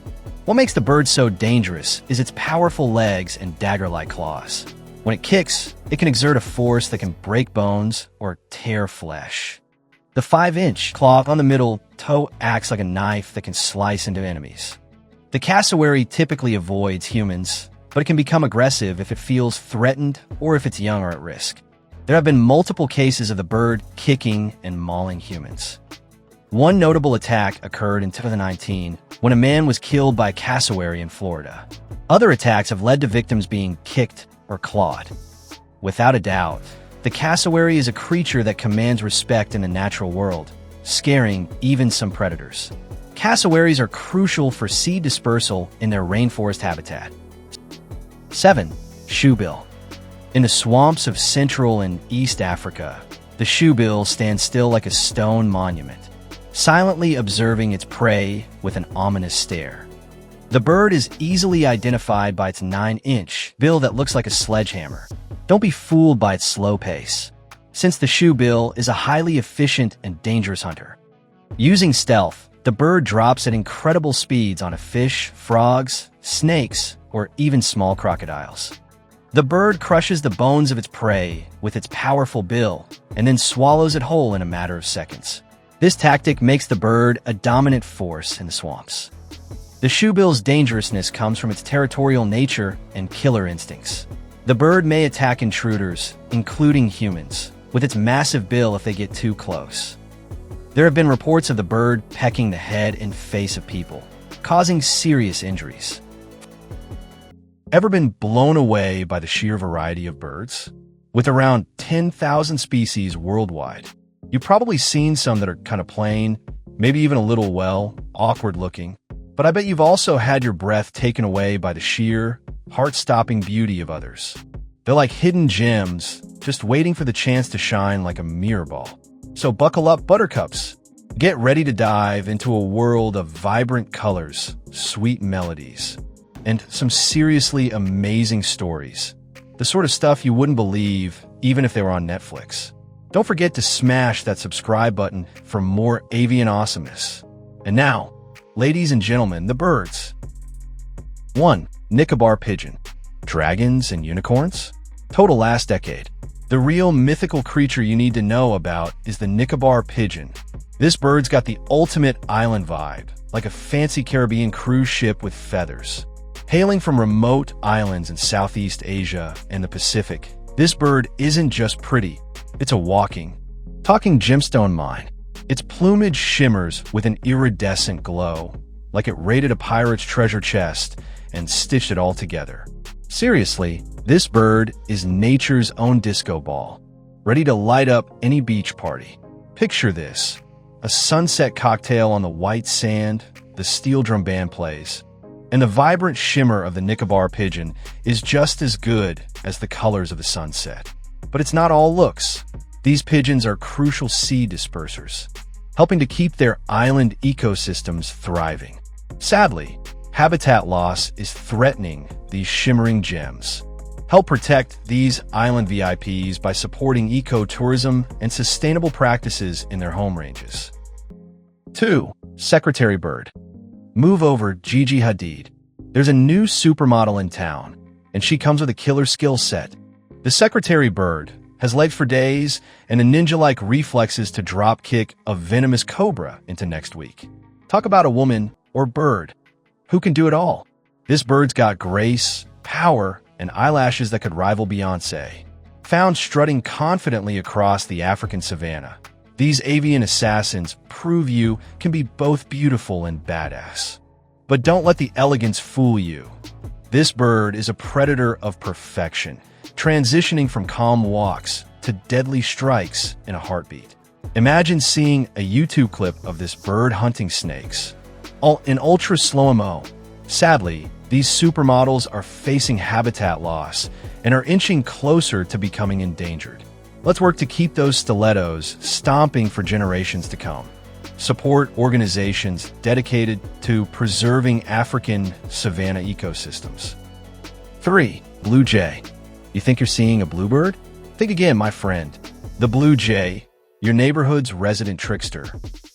What makes the bird so dangerous is its powerful legs and dagger-like claws. When it kicks, it can exert a force that can break bones or tear flesh. The 5-inch claw on the middle toe acts like a knife that can slice into enemies. The cassowary typically avoids humans, but it can become aggressive if it feels threatened or if its young are at risk. There have been multiple cases of the bird kicking and mauling humans. One notable attack occurred in 2019 when a man was killed by a cassowary in Florida. Other attacks have led to victims being kicked or clawed. Without a doubt, the cassowary is a creature that commands respect in the natural world, scaring even some predators. Cassowaries are crucial for seed dispersal in their rainforest habitat. 7. Shoebill. In the swamps of Central and East Africa, the shoebill stands still like a stone monument, silently observing its prey with an ominous stare. The bird is easily identified by its 9-inch bill that looks like a sledgehammer. Don't be fooled by its slow pace, since the shoebill is a highly efficient and dangerous hunter. Using stealth, the bird drops at incredible speeds on fish, frogs, snakes, or even small crocodiles. The bird crushes the bones of its prey with its powerful bill and then swallows it whole in a matter of seconds. This tactic makes the bird a dominant force in the swamps. The shoebill's dangerousness comes from its territorial nature and killer instincts. The bird may attack intruders, including humans, with its massive bill if they get too close. There have been reports of the bird pecking the head and face of people, causing serious injuries. Ever been blown away by the sheer variety of birds? With around 10,000 species worldwide, you've probably seen some that are kind of plain, maybe even a little, awkward looking. But I bet you've also had your breath taken away by the sheer, heart-stopping beauty of others. They're like hidden gems, just waiting for the chance to shine like a mirror ball. So buckle up, buttercups. Get ready to dive into a world of vibrant colors, sweet melodies, and some seriously amazing stories. The sort of stuff you wouldn't believe even if they were on Netflix. Don't forget to smash that subscribe button for more avian awesomeness. And now, ladies and gentlemen, the birds. 1. Nicobar pigeon. Dragons and unicorns? Total last decade. The real mythical creature you need to know about is the Nicobar pigeon. This bird's got the ultimate island vibe, like a fancy Caribbean cruise ship with feathers. Hailing from remote islands in Southeast Asia and the Pacific, this bird isn't just pretty, it's a talking gemstone mine. Its plumage shimmers with an iridescent glow, like it raided a pirate's treasure chest and stitched it all together. Seriously, this bird is nature's own disco ball, ready to light up any beach party. Picture this: a sunset cocktail on the white sand, the steel drum band plays, and the vibrant shimmer of the Nicobar pigeon is just as good as the colors of the sunset. But it's not all looks. These pigeons are crucial seed dispersers, helping to keep their island ecosystems thriving. Sadly, habitat loss is threatening these shimmering gems. Help protect these island VIPs by supporting ecotourism and sustainable practices in their home ranges. 2. Secretary bird. Move over Gigi Hadid. There's a new supermodel in town, and she comes with a killer skill set. The secretary bird has legs for days and a ninja-like reflexes to drop kick a venomous cobra into next week. Talk about a woman or bird who can do it all. This bird's got grace, power, and eyelashes that could rival Beyoncé. Found strutting confidently across the African savanna, these avian assassins prove you can be both beautiful and badass. But don't let the elegance fool you. This bird is a predator of perfection, transitioning from calm walks to deadly strikes in a heartbeat. Imagine seeing a YouTube clip of this bird hunting snakes, all in ultra slow-mo. Sadly, these supermodels are facing habitat loss and are inching closer to becoming endangered. Let's work to keep those stilettos stomping for generations to come. Support organizations dedicated to preserving African savanna ecosystems. 3. Blue jay. You think you're seeing a bluebird? Think again, my friend. The blue jay, your neighborhood's resident trickster,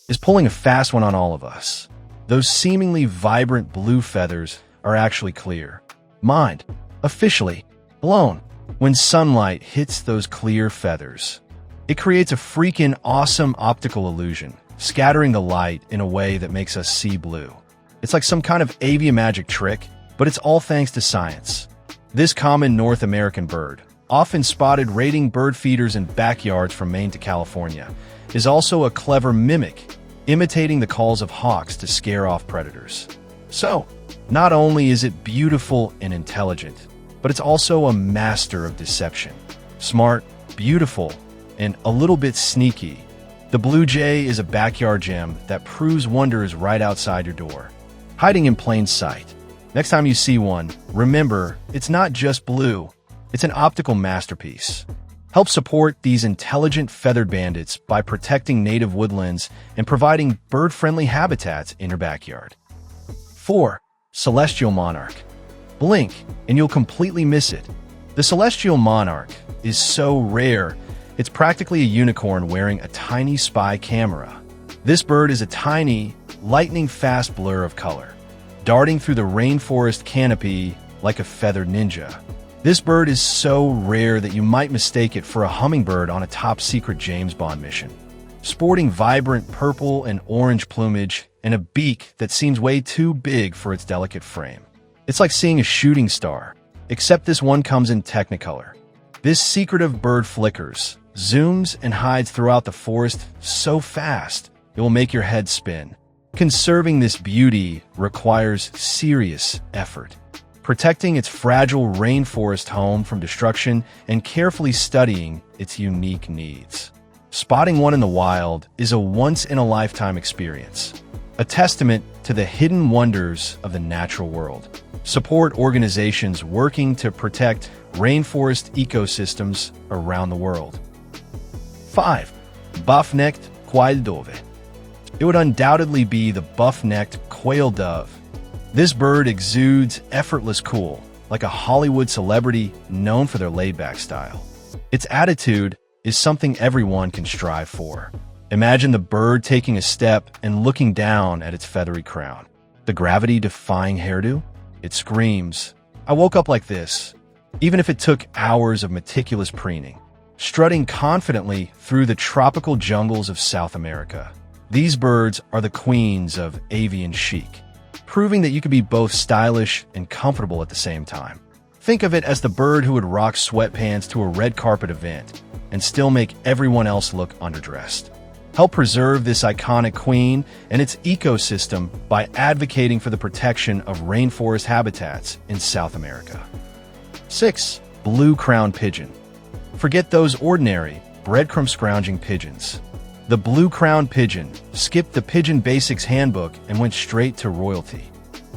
is pulling a fast one on all of us. Those seemingly vibrant blue feathers are actually clear. Mind, officially, blown. When sunlight hits those clear feathers, it creates a freaking awesome optical illusion, scattering the light in a way that makes us see blue. It's like some kind of avian magic trick, but it's all thanks to science. This common North American bird, often spotted raiding bird feeders in backyards from Maine to California, is also a clever mimic, imitating the calls of hawks to scare off predators. So, not only is it beautiful and intelligent, but it's also a master of deception. Smart, beautiful, and a little bit sneaky. The blue jay is a backyard gem that proves wonders right outside your door, hiding in plain sight. Next time you see one, remember, it's not just blue, it's an optical masterpiece. Help support these intelligent feathered bandits by protecting native woodlands and providing bird-friendly habitats in your backyard. 4. Celestial monarch. Blink, and you'll completely miss it. The celestial monarch is so rare, it's practically a unicorn wearing a tiny spy camera. This bird is a tiny, lightning-fast blur of color, darting through the rainforest canopy like a feathered ninja. This bird is so rare that you might mistake it for a hummingbird on a top-secret James Bond mission. Sporting vibrant purple and orange plumage and a beak that seems way too big for its delicate frame. It's like seeing a shooting star, except this one comes in Technicolor. This secretive bird flickers, zooms, and hides throughout the forest so fast it will make your head spin. Conserving this beauty requires serious effort. Protecting its fragile rainforest home from destruction and carefully studying its unique needs. Spotting one in the wild is a once-in-a-lifetime experience, a testament to the hidden wonders of the natural world. Support organizations working to protect rainforest ecosystems around the world. 5. Buff-necked quail dove. It would undoubtedly be the buff-necked quail dove. This bird exudes effortless cool, like a Hollywood celebrity known for their laid-back style. Its attitude is something everyone can strive for. Imagine the bird taking a step and looking down at its feathery crown. The gravity-defying hairdo? It screams, "I woke up like this," even if it took hours of meticulous preening. Strutting confidently through the tropical jungles of South America, these birds are the queens of avian chic, proving that you can be both stylish and comfortable at the same time. Think of it as the bird who would rock sweatpants to a red carpet event and still make everyone else look underdressed. Help preserve this iconic queen and its ecosystem by advocating for the protection of rainforest habitats in South America. 6. Blue-crowned pigeon. Forget those ordinary, breadcrumb-scrounging pigeons. The blue-crowned pigeon skipped the Pigeon Basics Handbook and went straight to royalty.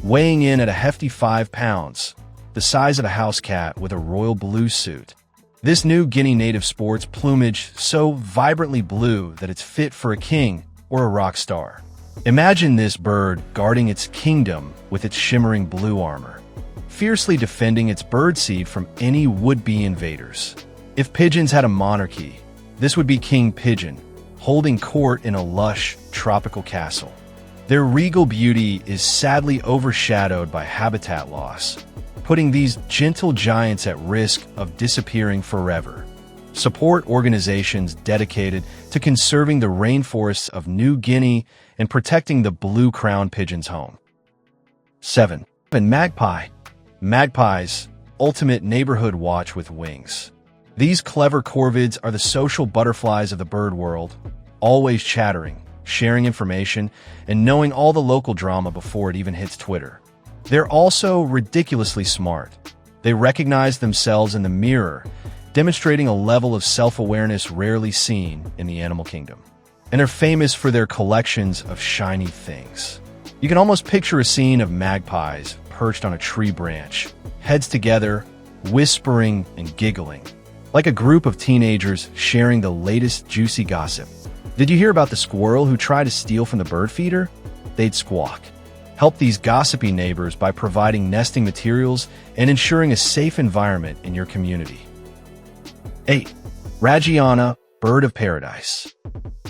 Weighing in at a hefty 5 pounds, the size of a house cat with a royal blue suit. This New Guinea native sports plumage so vibrantly blue that it's fit for a king or a rock star. Imagine this bird guarding its kingdom with its shimmering blue armor, fiercely defending its birdseed from any would-be invaders. If pigeons had a monarchy, this would be King Pigeon, holding court in a lush, tropical castle. Their regal beauty is sadly overshadowed by habitat loss, putting these gentle giants at risk of disappearing forever. Support organizations dedicated to conserving the rainforests of New Guinea and protecting the blue-crowned pigeon's home. 7. Magpie. Magpies, ultimate neighborhood watch with wings. These clever corvids are the social butterflies of the bird world, always chattering, sharing information, and knowing all the local drama before it even hits Twitter. They're also ridiculously smart. They recognize themselves in the mirror, demonstrating a level of self-awareness rarely seen in the animal kingdom. And they're famous for their collections of shiny things. You can almost picture a scene of magpies perched on a tree branch, heads together, whispering and giggling, like a group of teenagers sharing the latest juicy gossip. Did you hear about the squirrel who tried to steal from the bird feeder? They'd squawk. Help these gossipy neighbors by providing nesting materials and ensuring a safe environment in your community. 8. Ragiana, bird of paradise.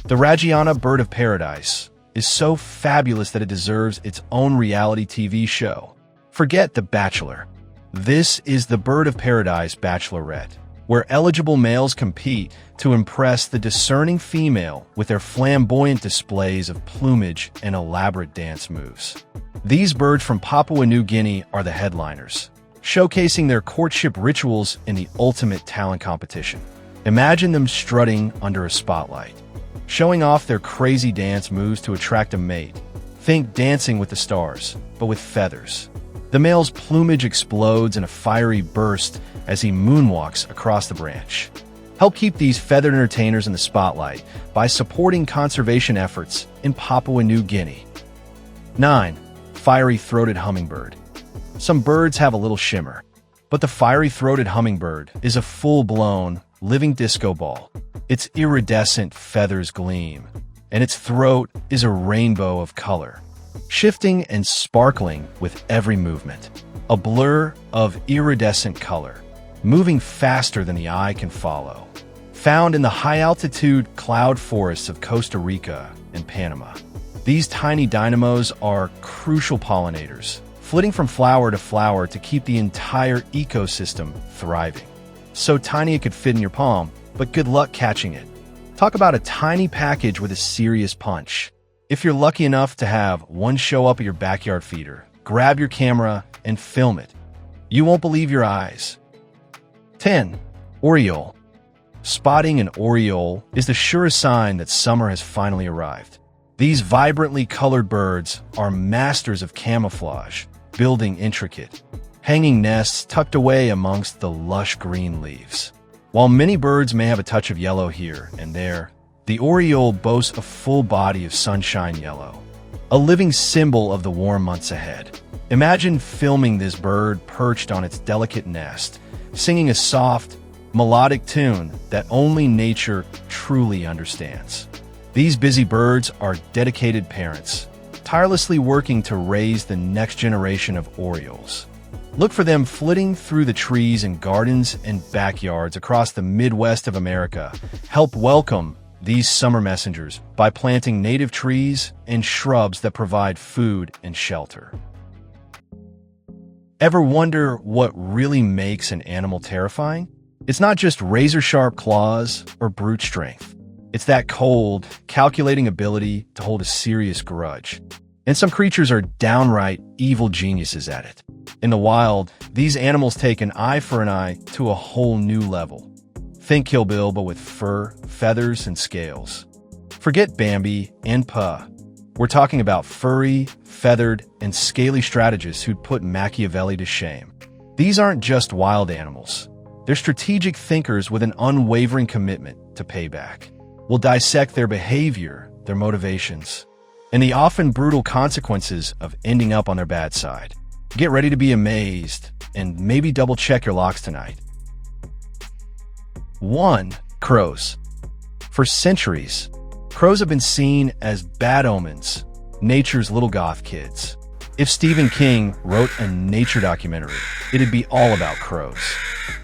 The Ragiana bird of paradise is so fabulous that it deserves its own reality TV show. Forget The Bachelor. This is the bird of paradise bachelorette, where eligible males compete to impress the discerning female with their flamboyant displays of plumage and elaborate dance moves. These birds from Papua New Guinea are the headliners, showcasing their courtship rituals in the ultimate talent competition. Imagine them strutting under a spotlight, showing off their crazy dance moves to attract a mate. Think Dancing with the Stars, but with feathers. The male's plumage explodes in a fiery burst as he moonwalks across the branch. Help keep these feathered entertainers in the spotlight by supporting conservation efforts in Papua New Guinea. 9. Fiery-throated hummingbird. Some birds have a little shimmer, but the fiery-throated hummingbird is a full-blown, living disco ball. Its iridescent feathers gleam, and its throat is a rainbow of color, shifting and sparkling with every movement. A blur of iridescent color, moving faster than the eye can follow. Found in the high-altitude cloud forests of Costa Rica and Panama. These tiny dynamos are crucial pollinators, flitting from flower to flower to keep the entire ecosystem thriving. So tiny it could fit in your palm, but good luck catching it. Talk about a tiny package with a serious punch. If you're lucky enough to have one show up at your backyard feeder, grab your camera and film it. You won't believe your eyes. 10. Oriole. Spotting an oriole is the surest sign that summer has finally arrived. These vibrantly colored birds are masters of camouflage, building intricate, hanging nests tucked away amongst the lush green leaves. While many birds may have a touch of yellow here and there, the oriole boasts a full body of sunshine yellow, a living symbol of the warm months ahead. Imagine filming this bird perched on its delicate nest, singing a soft, melodic tune that only nature truly understands. These busy birds are dedicated parents, tirelessly working to raise the next generation of orioles. Look for them flitting through the trees and gardens and backyards across the Midwest of America. Help welcome these summer messengers by planting native trees and shrubs that provide food and shelter. Ever wonder what really makes an animal terrifying? It's not just razor-sharp claws or brute strength. It's that cold, calculating ability to hold a serious grudge. And some creatures are downright evil geniuses at it. In the wild, these animals take an eye for an eye to a whole new level. Think Kill Bill, but with fur, feathers, and scales. Forget Bambi and Puh. We're talking about furry, feathered, and scaly strategists who'd put Machiavelli to shame. These aren't just wild animals. They're strategic thinkers with an unwavering commitment to payback. We'll dissect their behavior, their motivations, and the often brutal consequences of ending up on their bad side. Get ready to be amazed, and maybe double-check your locks tonight. 1. Crows. For centuries, crows have been seen as bad omens, nature's little goth kids. If Stephen King wrote a nature documentary, it'd be all about crows.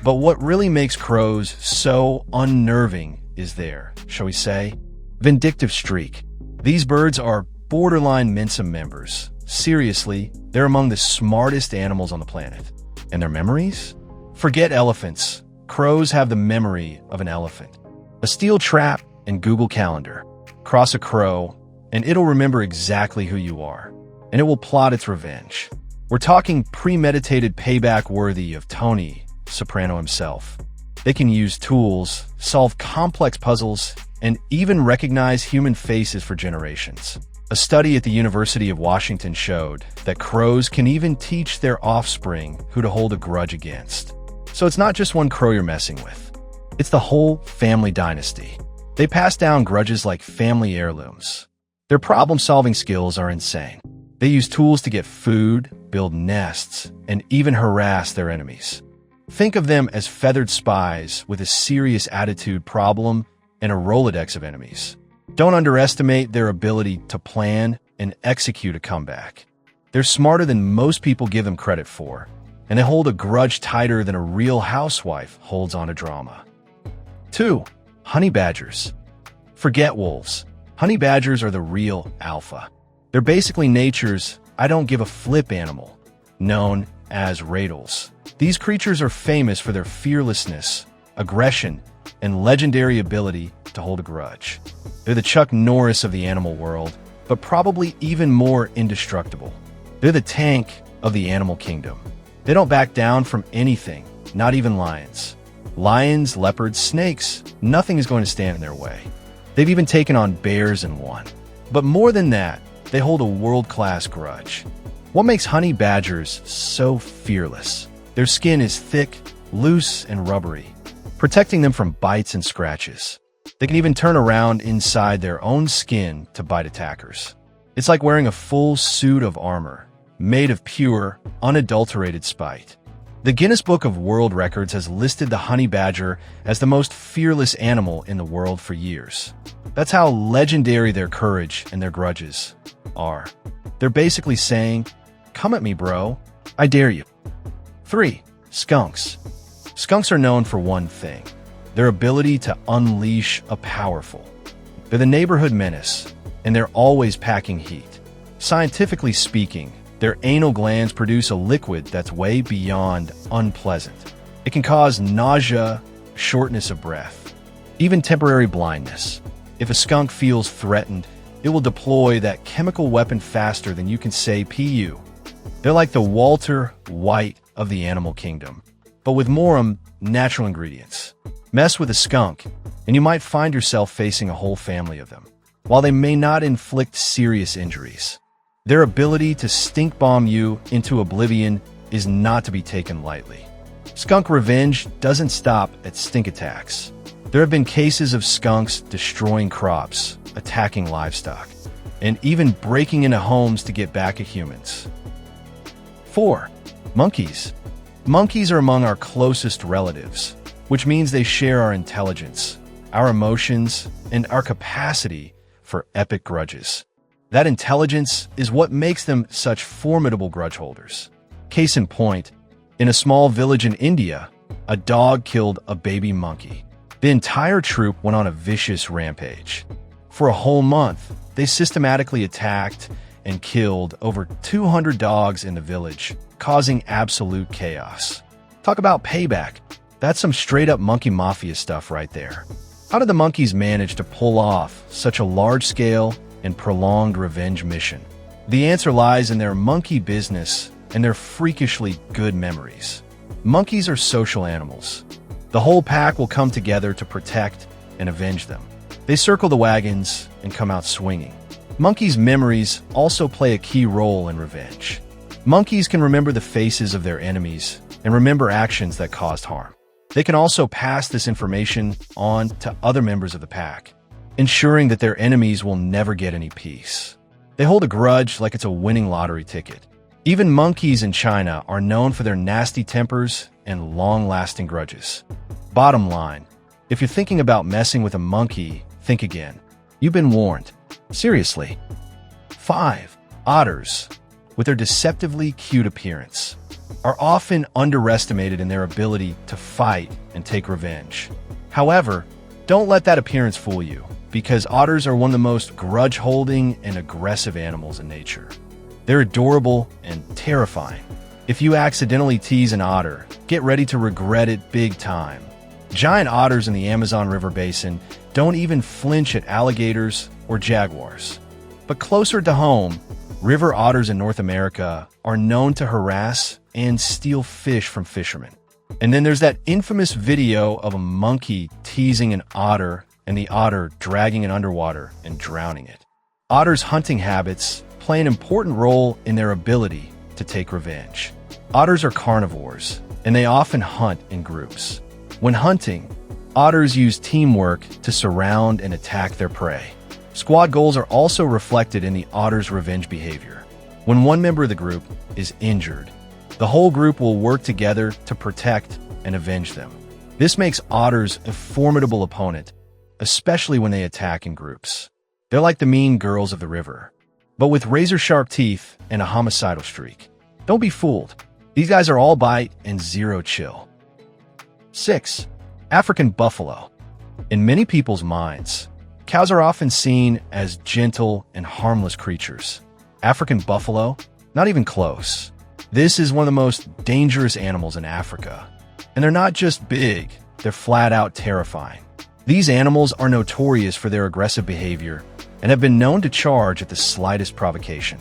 But what really makes crows so unnerving is their, shall we say, vindictive streak. These birds are borderline Mensa members. Seriously, they're among the smartest animals on the planet. And their memories? Forget elephants. Crows have the memory of an elephant. A steel trap and Google Calendar. Cross a crow, and it'll remember exactly who you are. And it will plot its revenge. We're talking premeditated payback worthy of Tony Soprano himself. They can use tools, solve complex puzzles, and even recognize human faces for generations. A study at the University of Washington showed that crows can even teach their offspring who to hold a grudge against. So it's not just one crow you're messing with. It's the whole family dynasty. They pass down grudges like family heirlooms. Their problem-solving skills are insane. They use tools to get food, build nests, and even harass their enemies. Think of them as feathered spies with a serious attitude problem and a Rolodex of enemies. Don't underestimate their ability to plan and execute a comeback. They're smarter than most people give them credit for, and they hold a grudge tighter than a real housewife holds on a drama. 2. Honey badgers. Forget wolves. Honey badgers are the real alpha. They're basically nature's I don't give a flip animal, known as radals. These creatures are famous for their fearlessness, aggression, and legendary ability to hold a grudge. They're the Chuck Norris of the animal world, but probably even more indestructible. They're the tank of the animal kingdom. They don't back down from anything, not even lions. Lions, leopards, snakes, nothing is going to stand in their way. They've even taken on bears and won. But more than that, they hold a world-class grudge. What makes honey badgers so fearless? Their skin is thick, loose, and rubbery, protecting them from bites and scratches. They can even turn around inside their own skin to bite attackers. It's like wearing a full suit of armor, made of pure, unadulterated spite. The Guinness Book of World Records has listed the honey badger as the most fearless animal in the world for years. That's how legendary their courage and their grudges are. They're basically saying, "Come at me, bro. I dare you." 3. Skunks. Skunks are known for one thing: their ability to unleash a powerful. They're the neighborhood menace, and they're always packing heat. Scientifically speaking, their anal glands produce a liquid that's way beyond unpleasant. It can cause nausea, shortness of breath, even temporary blindness. If a skunk feels threatened, it will deploy that chemical weapon faster than you can say "pu." They're like the Walter White of the animal kingdom, but with more natural ingredients. Mess with a skunk, and you might find yourself facing a whole family of them. While they may not inflict serious injuries, their ability to stink bomb you into oblivion is not to be taken lightly. Skunk revenge doesn't stop at stink attacks. There have been cases of skunks destroying crops, attacking livestock, and even breaking into homes to get back at humans. 4. Monkeys. Monkeys are among our closest relatives, which means they share our intelligence, our emotions, and our capacity for epic grudges. That intelligence is what makes them such formidable grudge holders. Case in point, in a small village in India, a dog killed a baby monkey. The entire troop went on a vicious rampage. For a whole month, they systematically attacked and killed over 200 dogs in the village, causing absolute chaos. Talk about payback. That's some straight-up monkey mafia stuff right there. How did the monkeys manage to pull off such a large-scale and prolonged revenge mission? The answer lies in their monkey business and their freakishly good memories. Monkeys are social animals. The whole pack will come together to protect and avenge them. They circle the wagons and come out swinging. Monkeys' memories also play a key role in revenge. Monkeys can remember the faces of their enemies and remember actions that caused harm. They can also pass this information on to other members of the pack, ensuring that their enemies will never get any peace. They hold a grudge like it's a winning lottery ticket. Even monkeys in China are known for their nasty tempers and long-lasting grudges. Bottom line, if you're thinking about messing with a monkey, think again. You've been warned. Seriously. 5. Otters, with their deceptively cute appearance, are often underestimated in their ability to fight and take revenge. However, don't let that appearance fool you. because otters are one of the most grudge-holding and aggressive animals in nature. They're adorable and terrifying. If you accidentally tease an otter, get ready to regret it big time. Giant otters in the Amazon River basin don't even flinch at alligators or jaguars. But closer to home, river otters in North America are known to harass and steal fish from fishermen. And then there's that infamous video of a monkey teasing an otter and the otter dragging it underwater and drowning it. Otters' hunting habits play an important role in their ability to take revenge. Otters are carnivores, and they often hunt in groups. When hunting, otters use teamwork to surround and attack their prey. Squad goals are also reflected in the otter's revenge behavior. When one member of the group is injured, the whole group will work together to protect and avenge them. This makes otters a formidable opponent, especially when they attack in groups. They're like the mean girls of the river, but with razor-sharp teeth and a homicidal streak. Don't be fooled. These guys are all bite and zero chill. 6. African buffalo. In many people's minds, cows are often seen as gentle and harmless creatures. African buffalo? Not even close. This is one of the most dangerous animals in Africa. And they're not just big, they're flat-out terrifying. These animals are notorious for their aggressive behavior and have been known to charge at the slightest provocation.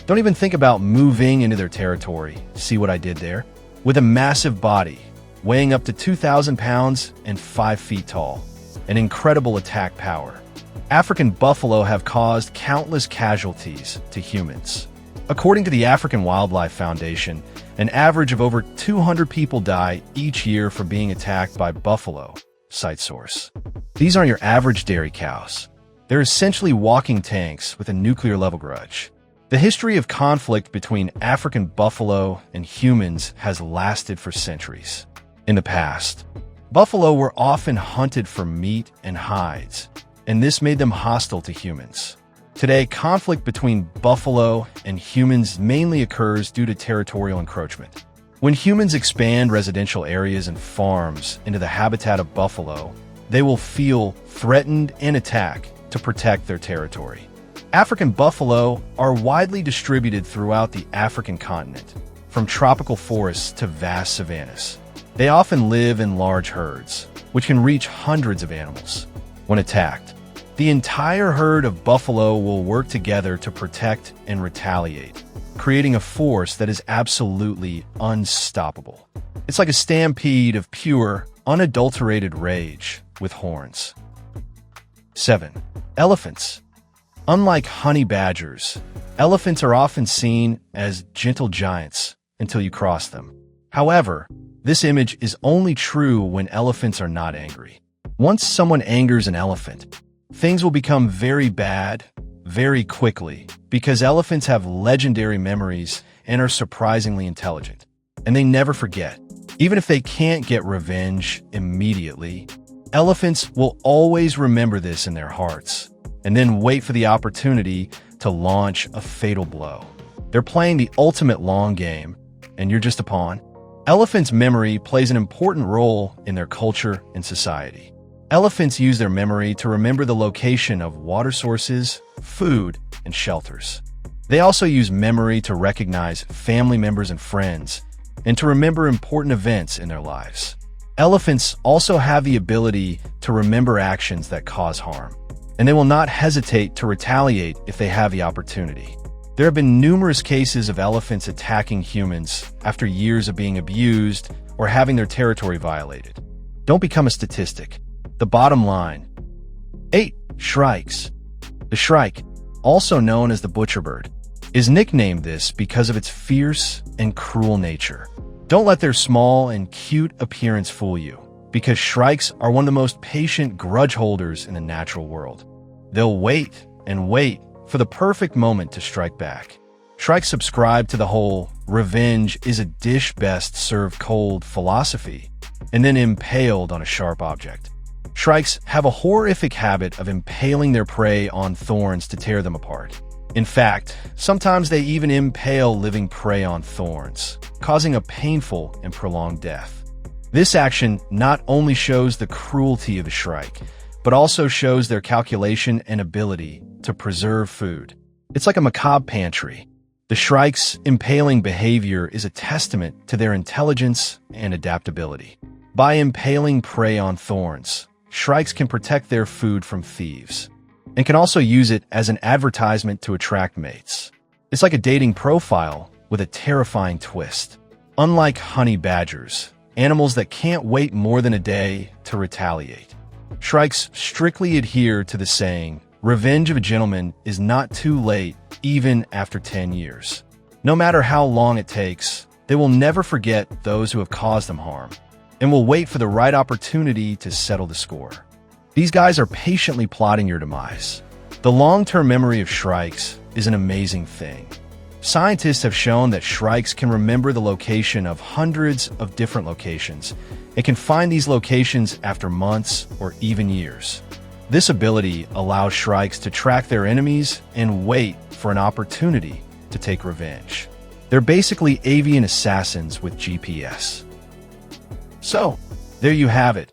Don't even think about moving into their territory. See what I did there? With a massive body, weighing up to 2,000 pounds and 5 feet tall, an incredible attack power. African buffalo have caused countless casualties to humans. According to the African Wildlife Foundation, an average of over 200 people die each year for being attacked by buffalo, site source. These aren't your average dairy cows. They're essentially walking tanks with a nuclear-level grudge. The history of conflict between African buffalo and humans has lasted for centuries. In the past, buffalo were often hunted for meat and hides, and this made them hostile to humans. Today, conflict between buffalo and humans mainly occurs due to territorial encroachment. When humans expand residential areas and farms into the habitat of buffalo, they will feel threatened and attack to protect their territory. African buffalo are widely distributed throughout the African continent, from tropical forests to vast savannas. They often live in large herds, which can reach hundreds of animals. When attacked, the entire herd of buffalo will work together to protect and retaliate, creating a force that is absolutely unstoppable. It's like a stampede of pure, unadulterated rage with horns. 7. Elephants. Unlike honey badgers, elephants are often seen as gentle giants until you cross them. However, this image is only true when elephants are not angry. Once someone angers an elephant, things will become very bad very quickly because elephants have legendary memories and are surprisingly intelligent. And they never forget. Even if they can't get revenge immediately, elephants will always remember this in their hearts and then wait for the opportunity to launch a fatal blow. They're playing the ultimate long game, and you're just a pawn. Elephants' memory plays an important role in their culture and society. Elephants use their memory to remember the location of water sources, food, and shelters. They also use memory to recognize family members and friends, and to remember important events in their lives. Elephants also have the ability to remember actions that cause harm, and they will not hesitate to retaliate if they have the opportunity. There have been numerous cases of elephants attacking humans after years of being abused or having their territory violated. Don't become a statistic. The bottom line. 8. Shrikes. The shrike, also known as the butcherbird, is nicknamed this because of its fierce and cruel nature. Don't let their small and cute appearance fool you, because shrikes are one of the most patient grudge holders in the natural world. They'll wait and wait for the perfect moment to strike back. Shrikes subscribe to the whole revenge is a dish best served cold philosophy and then impaled on a sharp object. Shrikes have a horrific habit of impaling their prey on thorns to tear them apart. In fact, sometimes they even impale living prey on thorns, causing a painful and prolonged death. This action not only shows the cruelty of the shrike, but also shows their calculation and ability to preserve food. It's like a macabre pantry. The shrike's impaling behavior is a testament to their intelligence and adaptability. By impaling prey on thorns, shrikes can protect their food from thieves, and can also use it as an advertisement to attract mates. It's like a dating profile with a terrifying twist. Unlike honey badgers, animals that can't wait more than a day to retaliate, shrikes strictly adhere to the saying, "Revenge of a gentleman is not too late even after 10 years. No matter how long it takes, they will never forget those who have caused them harm, and will wait for the right opportunity to settle the score. These guys are patiently plotting your demise. The long-term memory of shrikes is an amazing thing. Scientists have shown that shrikes can remember the location of hundreds of different locations and can find these locations after months or even years. This ability allows shrikes to track their enemies and wait for an opportunity to take revenge. They're basically avian assassins with GPS. So, there you have it.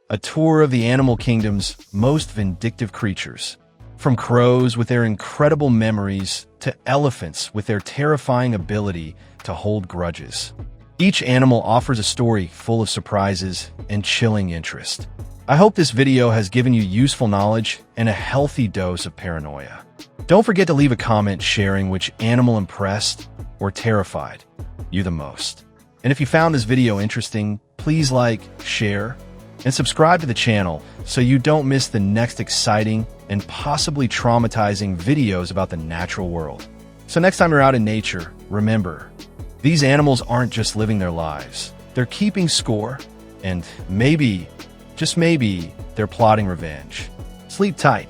A tour of the animal kingdom's most vindictive creatures. From crows with their incredible memories to elephants with their terrifying ability to hold grudges. Each animal offers a story full of surprises and chilling interest. I hope this video has given you useful knowledge and a healthy dose of paranoia. Don't forget to leave a comment sharing which animal impressed or terrified you the most. And if you found this video interesting, please like, share, and subscribe to the channel so you don't miss the next exciting and possibly traumatizing videos about the natural world. So next time you're out in nature, remember, these animals aren't just living their lives. They're keeping score, and maybe, just maybe, they're plotting revenge. Sleep tight.